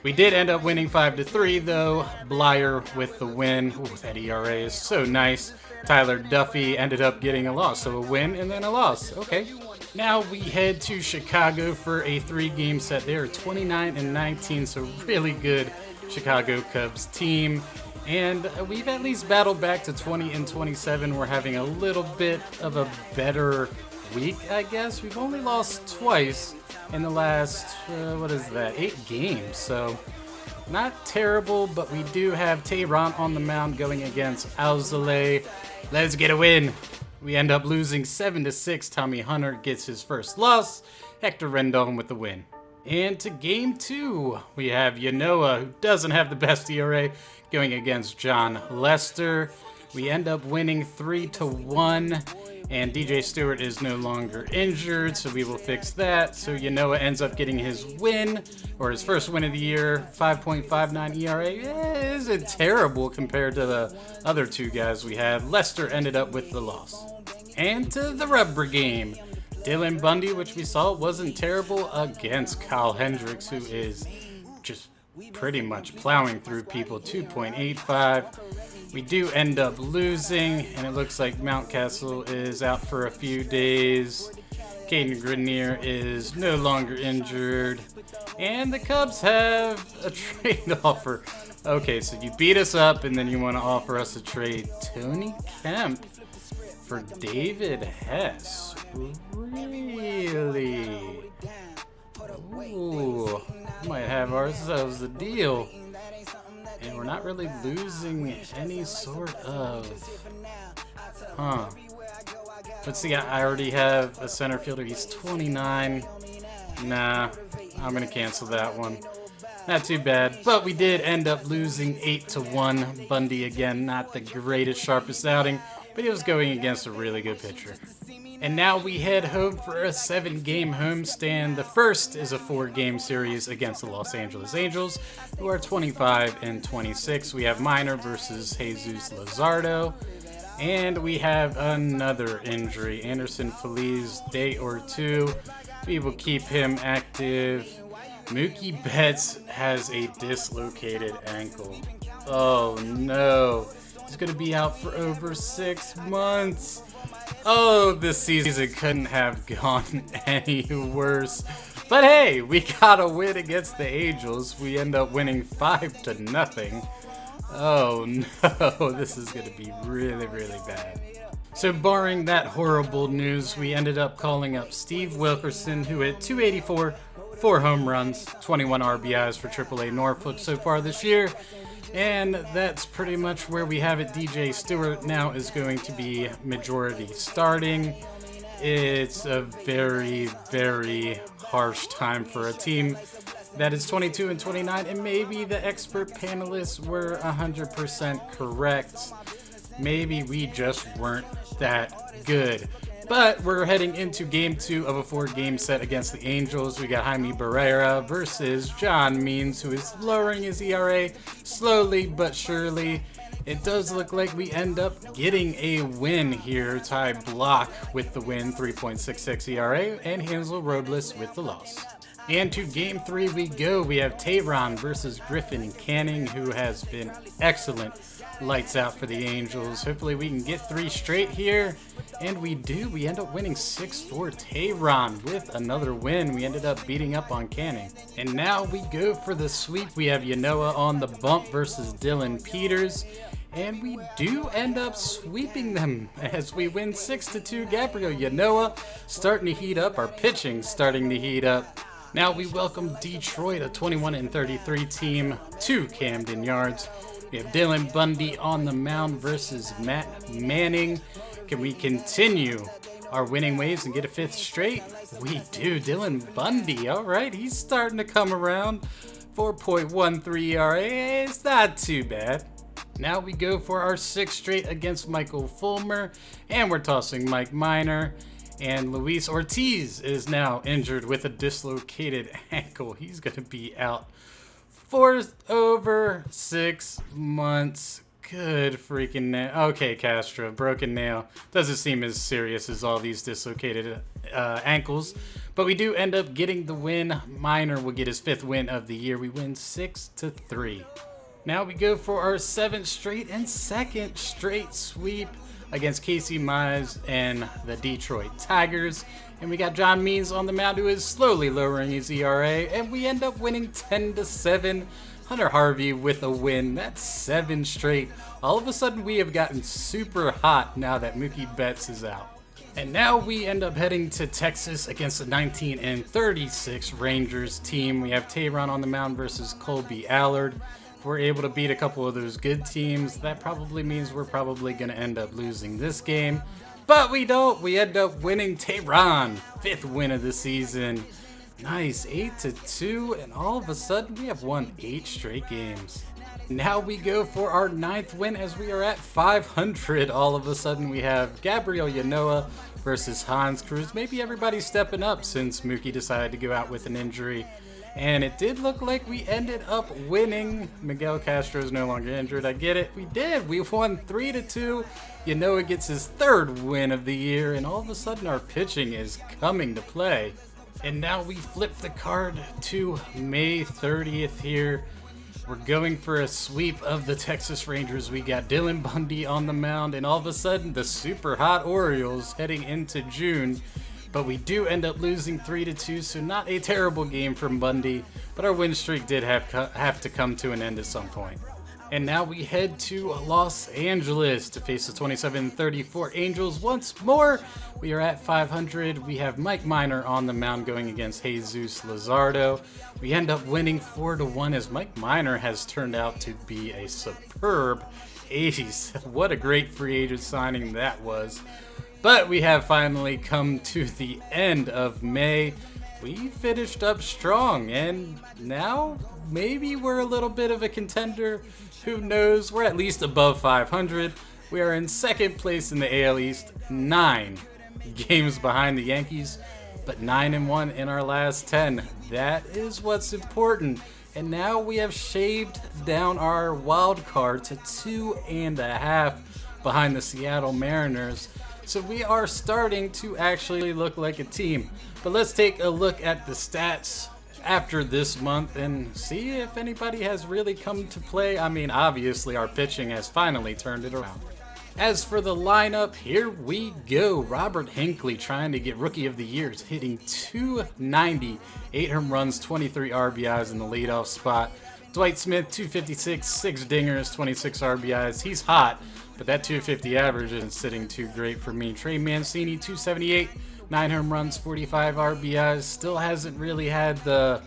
We did end up winning 5-3, though. Blyer with the win. Ooh, that ERA is so nice. Tyler Duffy ended up getting a loss, so a win and then a loss. Okay. Now we head to Chicago for a 3-game set. They are 29-19, so really good Chicago Cubs team. And we've at least battled back to 20-27. We're having a little bit of a better week, I guess. We've only lost twice in the last, 8 games. So not terrible, but we do have Tehran on the mound going against Alzolay. Let's get a win. We end up losing 7-6. Tommy Hunter gets his first loss. Hector Rendon with the win. And to game 2, we have Yanoa, who doesn't have the best ERA, going against John Lester. We end up winning 3-1, and DJ Stewart is no longer injured, so we will fix that. So Yanoa ends up getting his win, or his first win of the year. 5.59 ERA isn't terrible compared to the other 2 guys we had. Lester ended up with the loss. And to the rubber game. Dylan Bundy, which we saw, wasn't terrible against Kyle Hendricks, who is just pretty much plowing through people. 2.85. We do end up losing, and it looks like Mountcastle is out for a few days. Caden Grenier is no longer injured. And the Cubs have a trade offer. Okay, so you beat us up, and then you want to offer us a trade. Tony Kemp for David Hess. Really? Ooh, might have ourselves a deal. And we're not really losing any sort of... Huh. Let's see, I already have a center fielder. He's 29. Nah, I'm going to cancel that one. Not too bad, but we did end up losing 8-1. Bundy again, not the greatest, sharpest outing, but he was going against a really good pitcher. And now we head home for a 7-game homestand. The first is a 4-game series against the Los Angeles Angels, who are 25-26. We have Minor versus Jesus Luzardo. And we have another injury. Anderson Feliz, day or two. We will keep him active. Mookie Betts has a dislocated ankle. Oh no. He's going to be out for over 6 months. Oh, this season couldn't have gone any worse. But hey, we got a win against the Angels. We end up winning 5-0. Oh no, this is going to be really, really bad. So barring that horrible news, we ended up calling up Steve Wilkerson, who hit .284, 4 home runs, 21 RBIs for AAA Norfolk so far this year. And that's pretty much where we have it. DJ Stewart now is going to be majority starting. It's a very, very harsh time for a team that is 22-29, and maybe the expert panelists were 100% correct. Maybe we just weren't that good. But we're heading into game 2 of a 4-game set against the Angels. We got Jaime Barrera versus John Means, who is lowering his ERA slowly but surely. It does look like we end up getting a win here. Ty Block with the win, 3.66 ERA, and Hansel Robles with the loss. And to game 3 we go. We have Tehran versus Griffin Canning, who has been excellent. Lights out for the Angels. Hopefully we can get 3 straight here. And we do. We end up winning 6-4. Tehran with another win. We ended up beating up on Canning. And now we go for the sweep. We have Yanoa on the bump versus Dylan Peters. And we do end up sweeping them as we win 6-2. Gabriel Yanoa starting to heat up. Our pitching starting to heat up. Now we welcome Detroit, a 21-33 team, to Camden Yards. We have Dylan Bundy on the mound versus Matt Manning. Can we continue our winning waves and get a 5th straight? We do. Dylan Bundy, all right, he's starting to come around. 4.13 ERA, it's not too bad. Now we go for our 6th straight against Michael Fulmer, and we're tossing Mike Minor. And Luis Ortiz is now injured with a dislocated ankle. He's going to be out for over 6 months. Good freaking nail. Okay, Castro, broken nail. Doesn't seem as serious as all these dislocated ankles. But we do end up getting the win. Minor will get his 5th win of the year. We win 6-3. Now we go for our 7th straight and 2nd straight sweep against Casey Mize and the Detroit Tigers. And we got John Means on the mound, who is slowly lowering his ERA, and we end up winning 10-7. Hunter Harvey with a win. That's 7 straight. All of a sudden we have gotten super hot now that Mookie Betts is out. And now we end up heading to Texas against the 19-36 Rangers team. We have Tehran on the mound versus Colby Allard. We're able to beat a couple of those good teams. That probably means we're probably going to end up losing this game. But we don't. We end up winning. Tehran, 5th win of the season. Nice, 8-2, and all of a sudden we have won 8 straight games. Now we go for our 9th win as we are at 500. All of a sudden we have Gabriel Yanoa versus Hans Cruz. Maybe everybody's stepping up since Mookie decided to go out with an injury. And it did look like we ended up winning. Miguel Castro is no longer injured. I get it. We did. We won 3-2. Yanoa gets his 3rd win of the year. And all of a sudden our pitching is coming to play. And now we flip the card to May 30th here. We're going for a sweep of the Texas Rangers. We got Dylan Bundy on the mound. And all of a sudden the super hot Orioles heading into June. But we do end up losing 3-2, so not a terrible game from Bundy. But our win streak did have to come to an end at some point. And now we head to Los Angeles to face the 27-34 Angels once more. We are at 500. We have Mike Minor on the mound going against Jesus Luzardo. We end up winning 4-1 as Mike Minor has turned out to be a superb ace. What a great free agent signing that was. But we have finally come to the end of May. We finished up strong, and now maybe we're a little bit of a contender. Who knows? We're at least above 500. We are in second place in the AL East, 9 games behind the Yankees, but 9-1 in our last 10. That is what's important. And now we have shaved down our wild card to 2.5 behind the Seattle Mariners. So we are starting to actually look like a team. But let's take a look at the stats after this month and see if anybody has really come to play. I mean, obviously our pitching has finally turned it around. As for the lineup, here we go. Robert Hinckley trying to get Rookie of the Year, hitting .290, 8 home runs, 23 RBIs in the leadoff spot. Dwight Smith, .256, 6 dingers, 26 RBIs. He's hot, but that .250 average isn't sitting too great for me. Trey Mancini, .278, 9 home runs, 45 RBIs. Still hasn't really had the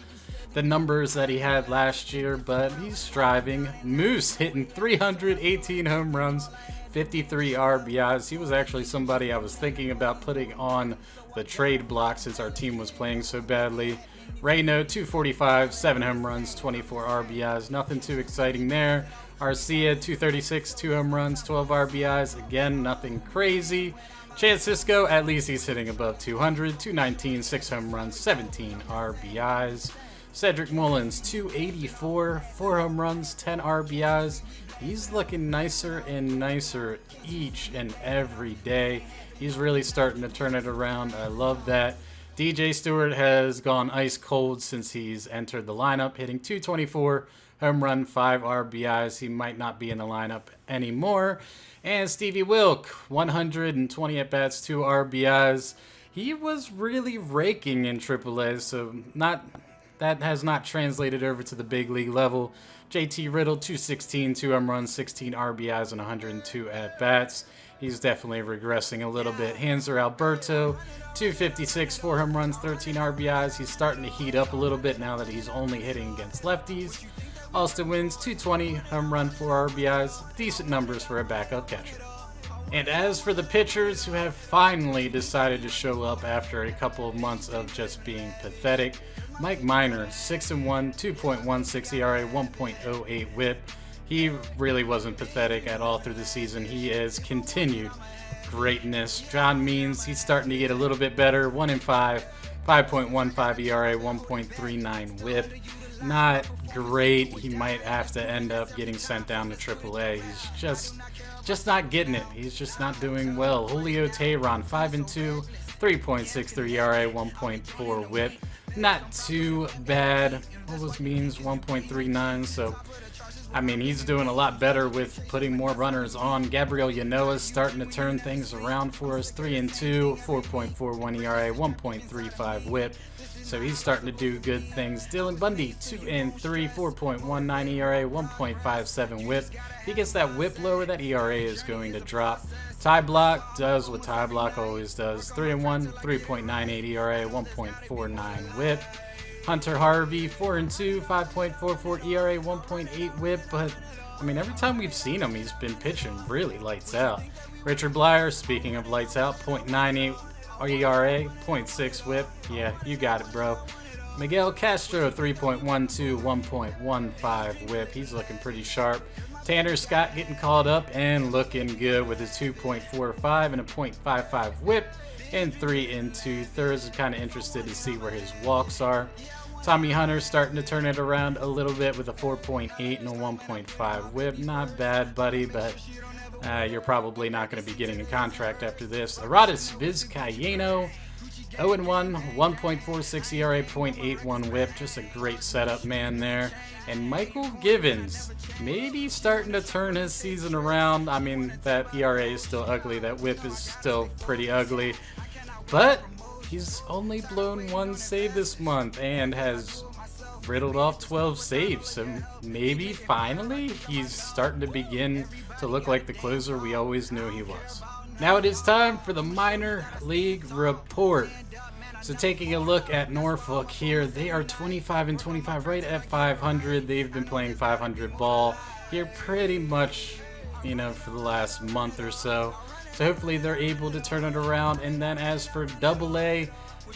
numbers that he had last year, but he's striving. Moose hitting 318 home runs, 53 RBIs. He was actually somebody I was thinking about putting on the trade block since our team was playing so badly. Reyno, .245, 7 home runs, 24 RBIs. Nothing too exciting there. Arcia, .236, 2 home runs, 12 RBIs. Again, nothing crazy. Chance Cisco, at least he's hitting above 200, .219, 6 home runs, 17 RBIs. Cedric Mullins, .284, 4 home runs, 10 RBIs. He's looking nicer and nicer each and every day. He's really starting to turn it around. I love that. DJ Stewart has gone ice cold since he's entered the lineup, hitting .224, home run, 5 RBIs. He might not be in the lineup anymore. And Stevie Wilk, 120 at-bats, 2 RBIs. He was really raking in AAA, so that has not translated over to the big league level. JT Riddle, .216, 2 home runs, 16 RBIs, and 102 at-bats. He's definitely regressing a little bit. Hanser Alberto, .256, 4 home runs, 13 RBIs. He's starting to heat up a little bit now that he's only hitting against lefties. Austin Wins, .220, home run, 4 RBIs. Decent numbers for a backup catcher. And as for the pitchers who have finally decided to show up after a couple of months of just being pathetic, Mike Minor, 6-1, 2.16 ERA, 1.08 WHIP. He really wasn't pathetic at all through the season. He has continued greatness. John Means, he's starting to get a little bit better, 1-5, 5.15 ERA, 1.39 WHIP. Not great. He might have to end up getting sent down to AAA. He's just not getting it. He's just not doing well. Julio Teheran, 5-2, 3.63 ERA, 1.4 WHIP. Not too bad. What was Means? 1.39. So, I mean, he's doing a lot better with putting more runners on. Gabriel Yanoa's starting to turn things around for us. 3-2, 4.41 ERA, 1.35 WHIP. So he's starting to do good things. Dylan Bundy, 2-3, 4.19 ERA, 1.57 WHIP. If he gets that WHIP lower, that ERA is going to drop. Ty Block does what Ty Block always does. 3-1, 3.98 ERA, 1.49 WHIP. Hunter Harvey, 4-2, 5.44 ERA, 1.8 WHIP. But, I mean, every time we've seen him, he's been pitching really lights out. Richard Blyer, speaking of lights out, 0.98 ERA, 0.6 WHIP. Yeah, you got it, bro. Miguel Castro, 3.12, 1.15 WHIP. He's looking pretty sharp. Tanner Scott getting called up and looking good with his 2.45 and a 0.55 WHIP and 3 2/3. I'm kind of interested to see where his walks are. Tommy Hunter starting to turn it around a little bit with a 4.8 and a 1.5 WHIP. Not bad, buddy, but you're probably not going to be getting a contract after this. Aradis Vizcaíno, 0-1, 1.46 ERA, 0.81 WHIP. Just a great setup man there. And Michael Givens, maybe starting to turn his season around. I mean, that ERA is still ugly. That WHIP is still pretty ugly. But he's only blown 1 save this month and has riddled off 12 saves. So maybe finally he's starting to begin to look like the closer we always knew he was. Now it is time for the minor league report. So taking a look at Norfolk here, they are 25-25, right at 500. They've been playing 500 ball here pretty much, you know, for the last month or so. So hopefully they're able to turn it around. And then as for AA,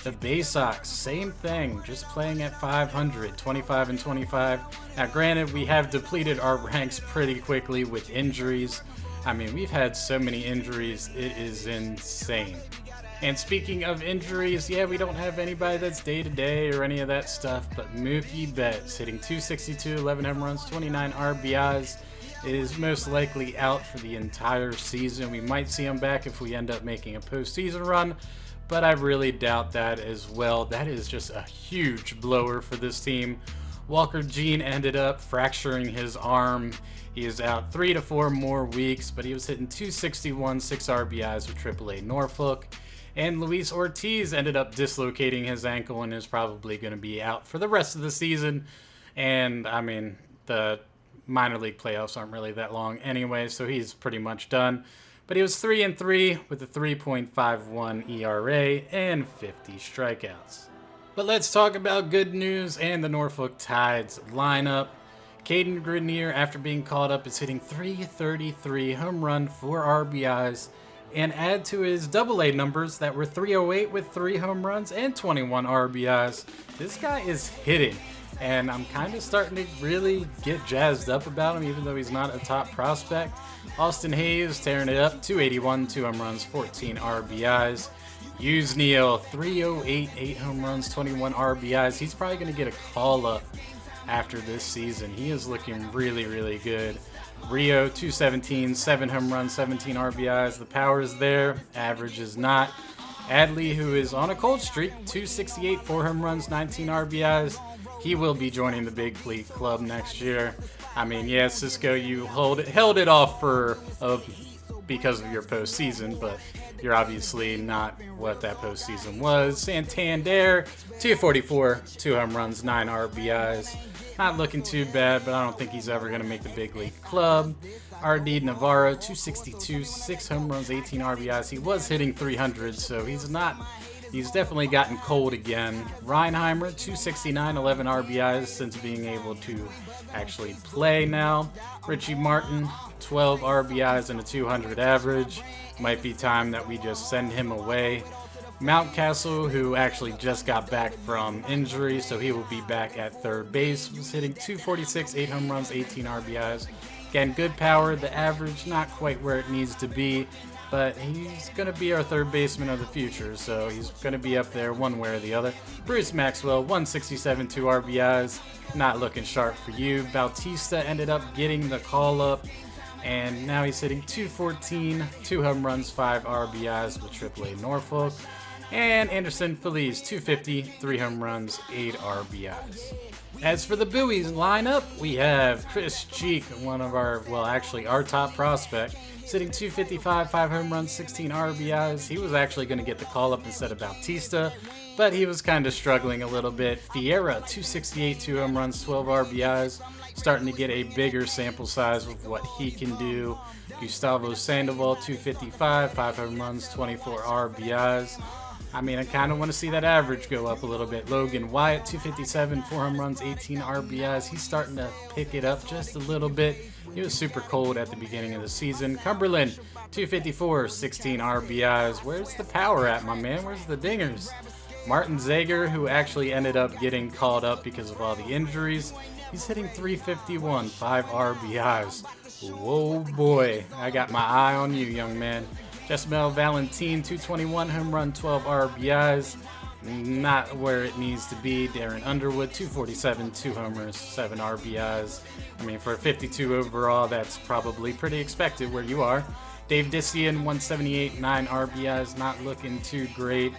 the Bay Sox, same thing, just playing at 500, 25-25. Now granted, we have depleted our ranks pretty quickly with injuries. I mean, we've had so many injuries, it is insane. And speaking of injuries, yeah, we don't have anybody that's day-to-day or any of that stuff, but Mookie Betts hitting 262, 11 home runs, 29 RBIs, is most likely out for the entire season. We might see him back if we end up making a postseason run, but I really doubt that as well. That is just a huge blower for this team. Walker Jean ended up fracturing his arm. He is out 3 to 4 more weeks, but he was hitting 261, 6 RBIs with AAA Norfolk. And Luis Ortiz ended up dislocating his ankle and is probably going to be out for the rest of the season. And, I mean, the minor league playoffs aren't really that long anyway, so he's pretty much done. But he was 3-3 with a 3.51 ERA and 50 strikeouts. But let's talk about good news and the Norfolk Tides lineup. Caden Grenier, after being called up, is hitting 333, home run, 4 RBIs, and add to his AA numbers that were 308 with 3 home runs and 21 RBIs. This guy is hitting, and I'm kind of starting to really get jazzed up about him, even though he's not a top prospect. Austin Hayes tearing it up, 281, 2 home runs, 14 RBIs. Neal, 308, 8 home runs, 21 RBIs. He's probably going to get a call-up after this season. He is looking really, really good. Rio, 217, 7 home runs, 17 RBIs. The power is there, average is not. Adley, who is on a cold streak, 268, 4 home runs, 19 RBIs. He will be joining the Big Fleet Club next year. I mean, yeah, Cisco, you held it off for because of your postseason, but you're obviously not what that postseason was. Santander, 244, 2 home runs, 9 RBIs. Not looking too bad, but I don't think he's ever going to make the Big League Club. RD Navarro, 262, 6 home runs, 18 RBIs. He was hitting 300, so he's definitely gotten cold again. Reinheimer, 269, 11 RBIs since being able to actually play now. Richie Martin, 12 RBIs and a 200 average. Might be time that we just send him away. Mountcastle, who actually just got back from injury, so he will be back at third base, was hitting 246, 8 home runs, 18 RBIs. Again, good power. The average not quite where it needs to be, but he's going to be our third baseman of the future, so he's going to be up there one way or the other. Bruce Maxwell, 167, 2 RBIs. Not looking sharp for you. Bautista ended up getting the call-up, and now he's hitting 214, 2 home runs, 5 RBIs with AAA Norfolk. And Anderson Feliz, 250, 3 home runs, 8 RBIs. As for the Buoys lineup, we have Chris Cheek, one of our top prospect, sitting 255, 5 home runs, 16 RBIs. He was actually going to get the call-up instead of Bautista, but he was kind of struggling a little bit. Fiera, 268, 2 home runs, 12 RBIs. Starting to get a bigger sample size of what he can do. Gustavo Sandoval, 255, 5 home runs, 24 RBIs. I mean, I kind of want to see that average go up a little bit. Logan Wyatt, 257, 4 home runs, 18 RBIs. He's starting to pick it up just a little bit. He was super cold at the beginning of the season. Cumberland, 254, 16 RBIs. Where's the power at, my man? Where's the dingers? Martin Zager, who actually ended up getting called up because of all the injuries, he's hitting 351, 5 RBIs. Whoa, boy. I got my eye on you, young man. Jesmel Valentin, 221, home run, 12 RBIs. Not where it needs to be. Darren Underwood, 247, 2 homers, 7 RBIs. I mean, for 52 overall, that's probably pretty expected where you are. Dave Dissian, 178, 9 RBIs. Not looking too great,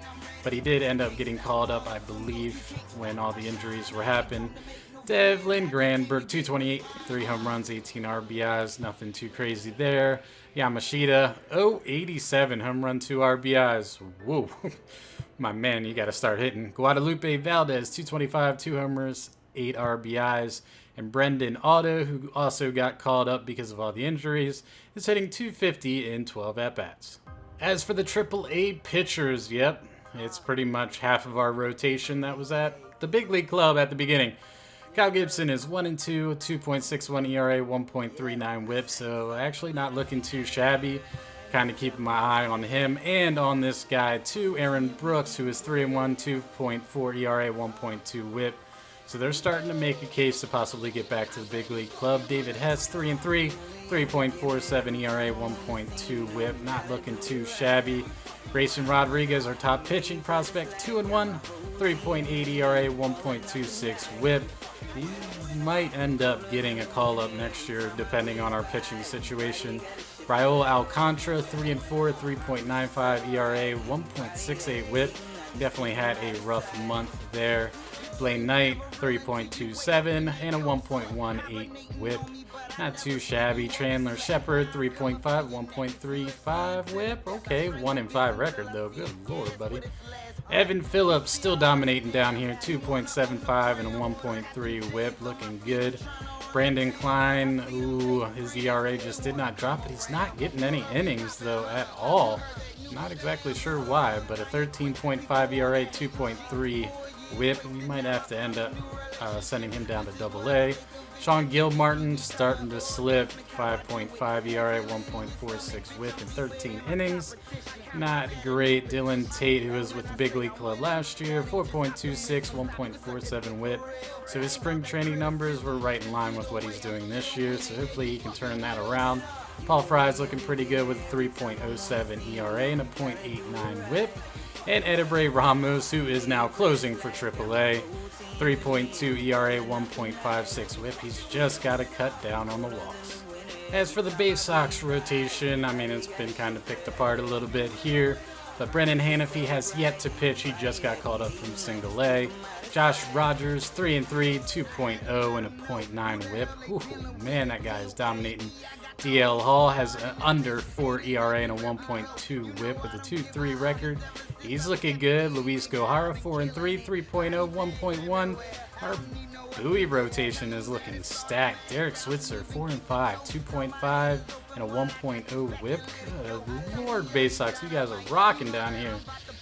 but he did end up getting called up, I believe, when all the injuries were happening. Devlin Granberg, 228, 3 home runs, 18 RBIs. Nothing too crazy there. Yamashita, 87, home run, 2 RBIs. Whoa. My man, you got to start hitting. Guadalupe Valdez, 225, 2 homers, 8 RBIs. And Brendan Otto, who also got called up because of all the injuries, is hitting .250 in 12 at-bats. As for the AAA pitchers, yep, it's pretty much half of our rotation that was at the big league club at the beginning. Kyle Gibson is 1-2, 2.61 ERA, 1.39 WHIP, so actually not looking too shabby. Kind of keeping my eye on him and on this guy too, Aaron Brooks, who is 3-1, 2.4 ERA, 1.2 WHIP. So they're starting to make a case to possibly get back to the big league club. David Hess, 3-3, 3.47 ERA, 1.2 WHIP. Not looking too shabby. Grayson Rodriguez, our top pitching prospect, 2-1, 3.8 ERA, 1.26 WHIP. He might end up getting a call-up next year, depending on our pitching situation. Raul Alcantara, 3-4, 3.95 ERA, 1.68 WHIP. Definitely had a rough month there. Blaine Knight, 3.27 and a 1.18 WHIP. Not too shabby. Chandler Shepard, 3.5, 1.35 WHIP. Okay, 1-5 record though. Good lord, buddy. Evan Phillips still dominating down here, 2.75 and a 1.3 WHIP. Looking good. Brandon Klein, ooh, his ERA just did not drop, but he's not getting any innings though at all. Not exactly sure why, but a 13.5 ERA, 2.3 WHIP. We might have to end up sending him down to AA. Sean Gilmartin starting to slip, 5.5 ERA, 1.46 WHIP in 13 innings. Not great. Dylan Tate, who was with the big league club last year, 4.26, 1.47 WHIP. So his spring training numbers were right in line with what he's doing this year, so hopefully he can turn that around. Paul Fry's looking pretty good with a 3.07 ERA and a 0.89 WHIP. And Edibre Ramos, who is now closing for AAA, 3.2 ERA, 1.56 WHIP. He's just got to cut down on the walks. As for the Bay Sox rotation, I mean, it's been kind of picked apart a little bit here. But Brennan Hanafy has yet to pitch. He just got called up from Single A. Josh Rogers, 3-3, 2.0 and a 0.9 WHIP. Ooh, man, that guy is dominating. DL Hall has an under 4 ERA and a 1.2 WHIP with a 2.3 record. He's looking good. Luis Gohara, 4-3, 3.0, 1.1. Our Bowie rotation is looking stacked. Derek Switzer, 4-5, 2.5 and a 1.0 WHIP. Good Lord, Bay Sox, you guys are rocking down here.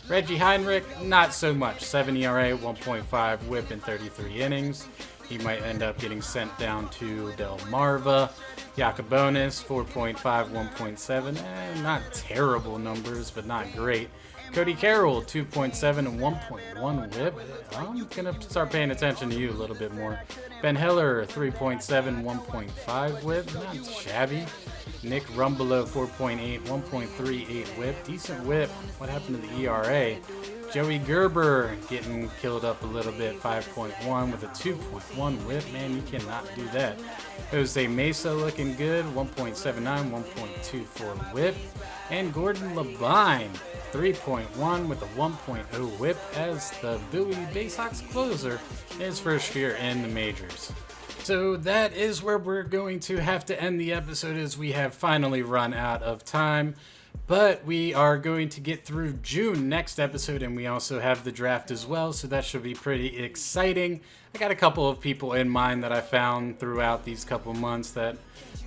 Reggie Heinrich, not so much. 7 ERA, 1.5 WHIP in 33 innings. He might end up getting sent down to Delmarva. Yacobonis, 4.5, 1.7. Not terrible numbers, but not great. Cody Carroll, 2.7 and 1.1 WHIP. I'm going to start paying attention to you a little bit more. Ben Heller, 3.7, 1.5 WHIP. Not shabby. Nick Rumbelow, 4.8, 1.38 WHIP. Decent WHIP. What happened to the ERA? Joey Gerber getting killed up a little bit, 5.1 with a 2.1 WHIP. Man, you cannot do that. Jose Mesa looking good, 1.79, 1.24 WHIP. And Gordon Labine, 3.1 with a 1.0 WHIP as the Bowie Bay Sox closer in his first year in the majors. So that is where we're going to have to end the episode, as we have finally run out of time. But we are going to get through June next episode, and we also have the draft as well, so that should be pretty exciting. I got a couple of people in mind that I found throughout these couple months that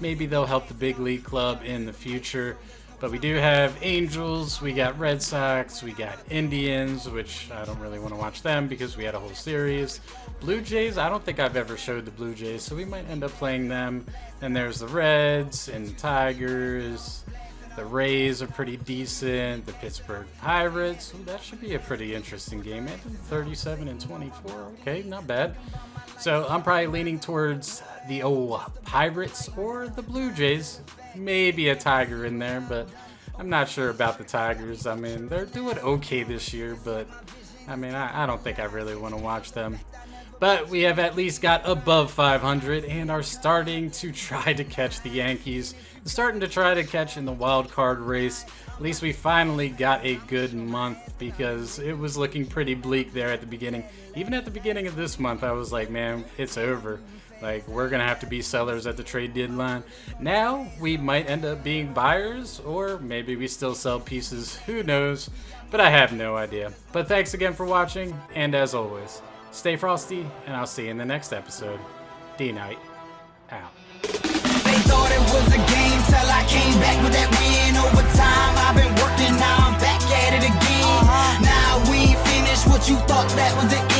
maybe they'll help the big league club in the future. But we do have Angels, we got Red Sox, we got Indians, which I don't really want to watch them because we had a whole series. Blue Jays, I don't think I've ever showed the Blue Jays, so we might end up playing them. Then there's the Reds and Tigers. The Rays are pretty decent. The Pittsburgh Pirates, ooh, that should be a pretty interesting game. 37 and 24, okay, not bad. So I'm probably leaning towards the old Pirates or the Blue Jays. Maybe a Tiger in there, but I'm not sure about the Tigers. I mean, they're doing okay this year, but I mean, I don't think I really want to watch them. But we have at least got above 500 and are starting to try to catch the Yankees. Starting to try to catch in the wild card race. At least we finally got a good month, because it was looking pretty bleak there at the beginning. Even at the beginning of this month, I was like, man, it's over. Like, we're going to have to be sellers at the trade deadline. Now, we might end up being buyers, or maybe we still sell pieces. Who knows? But I have no idea. But thanks again for watching, and as always, Stay frosty, and I'll see you in the next episode. D.Knight, out. They thought it was a game till I came back with that win over time. I've been working, now I'm back at it again. Now we ain't finished what you thought that was the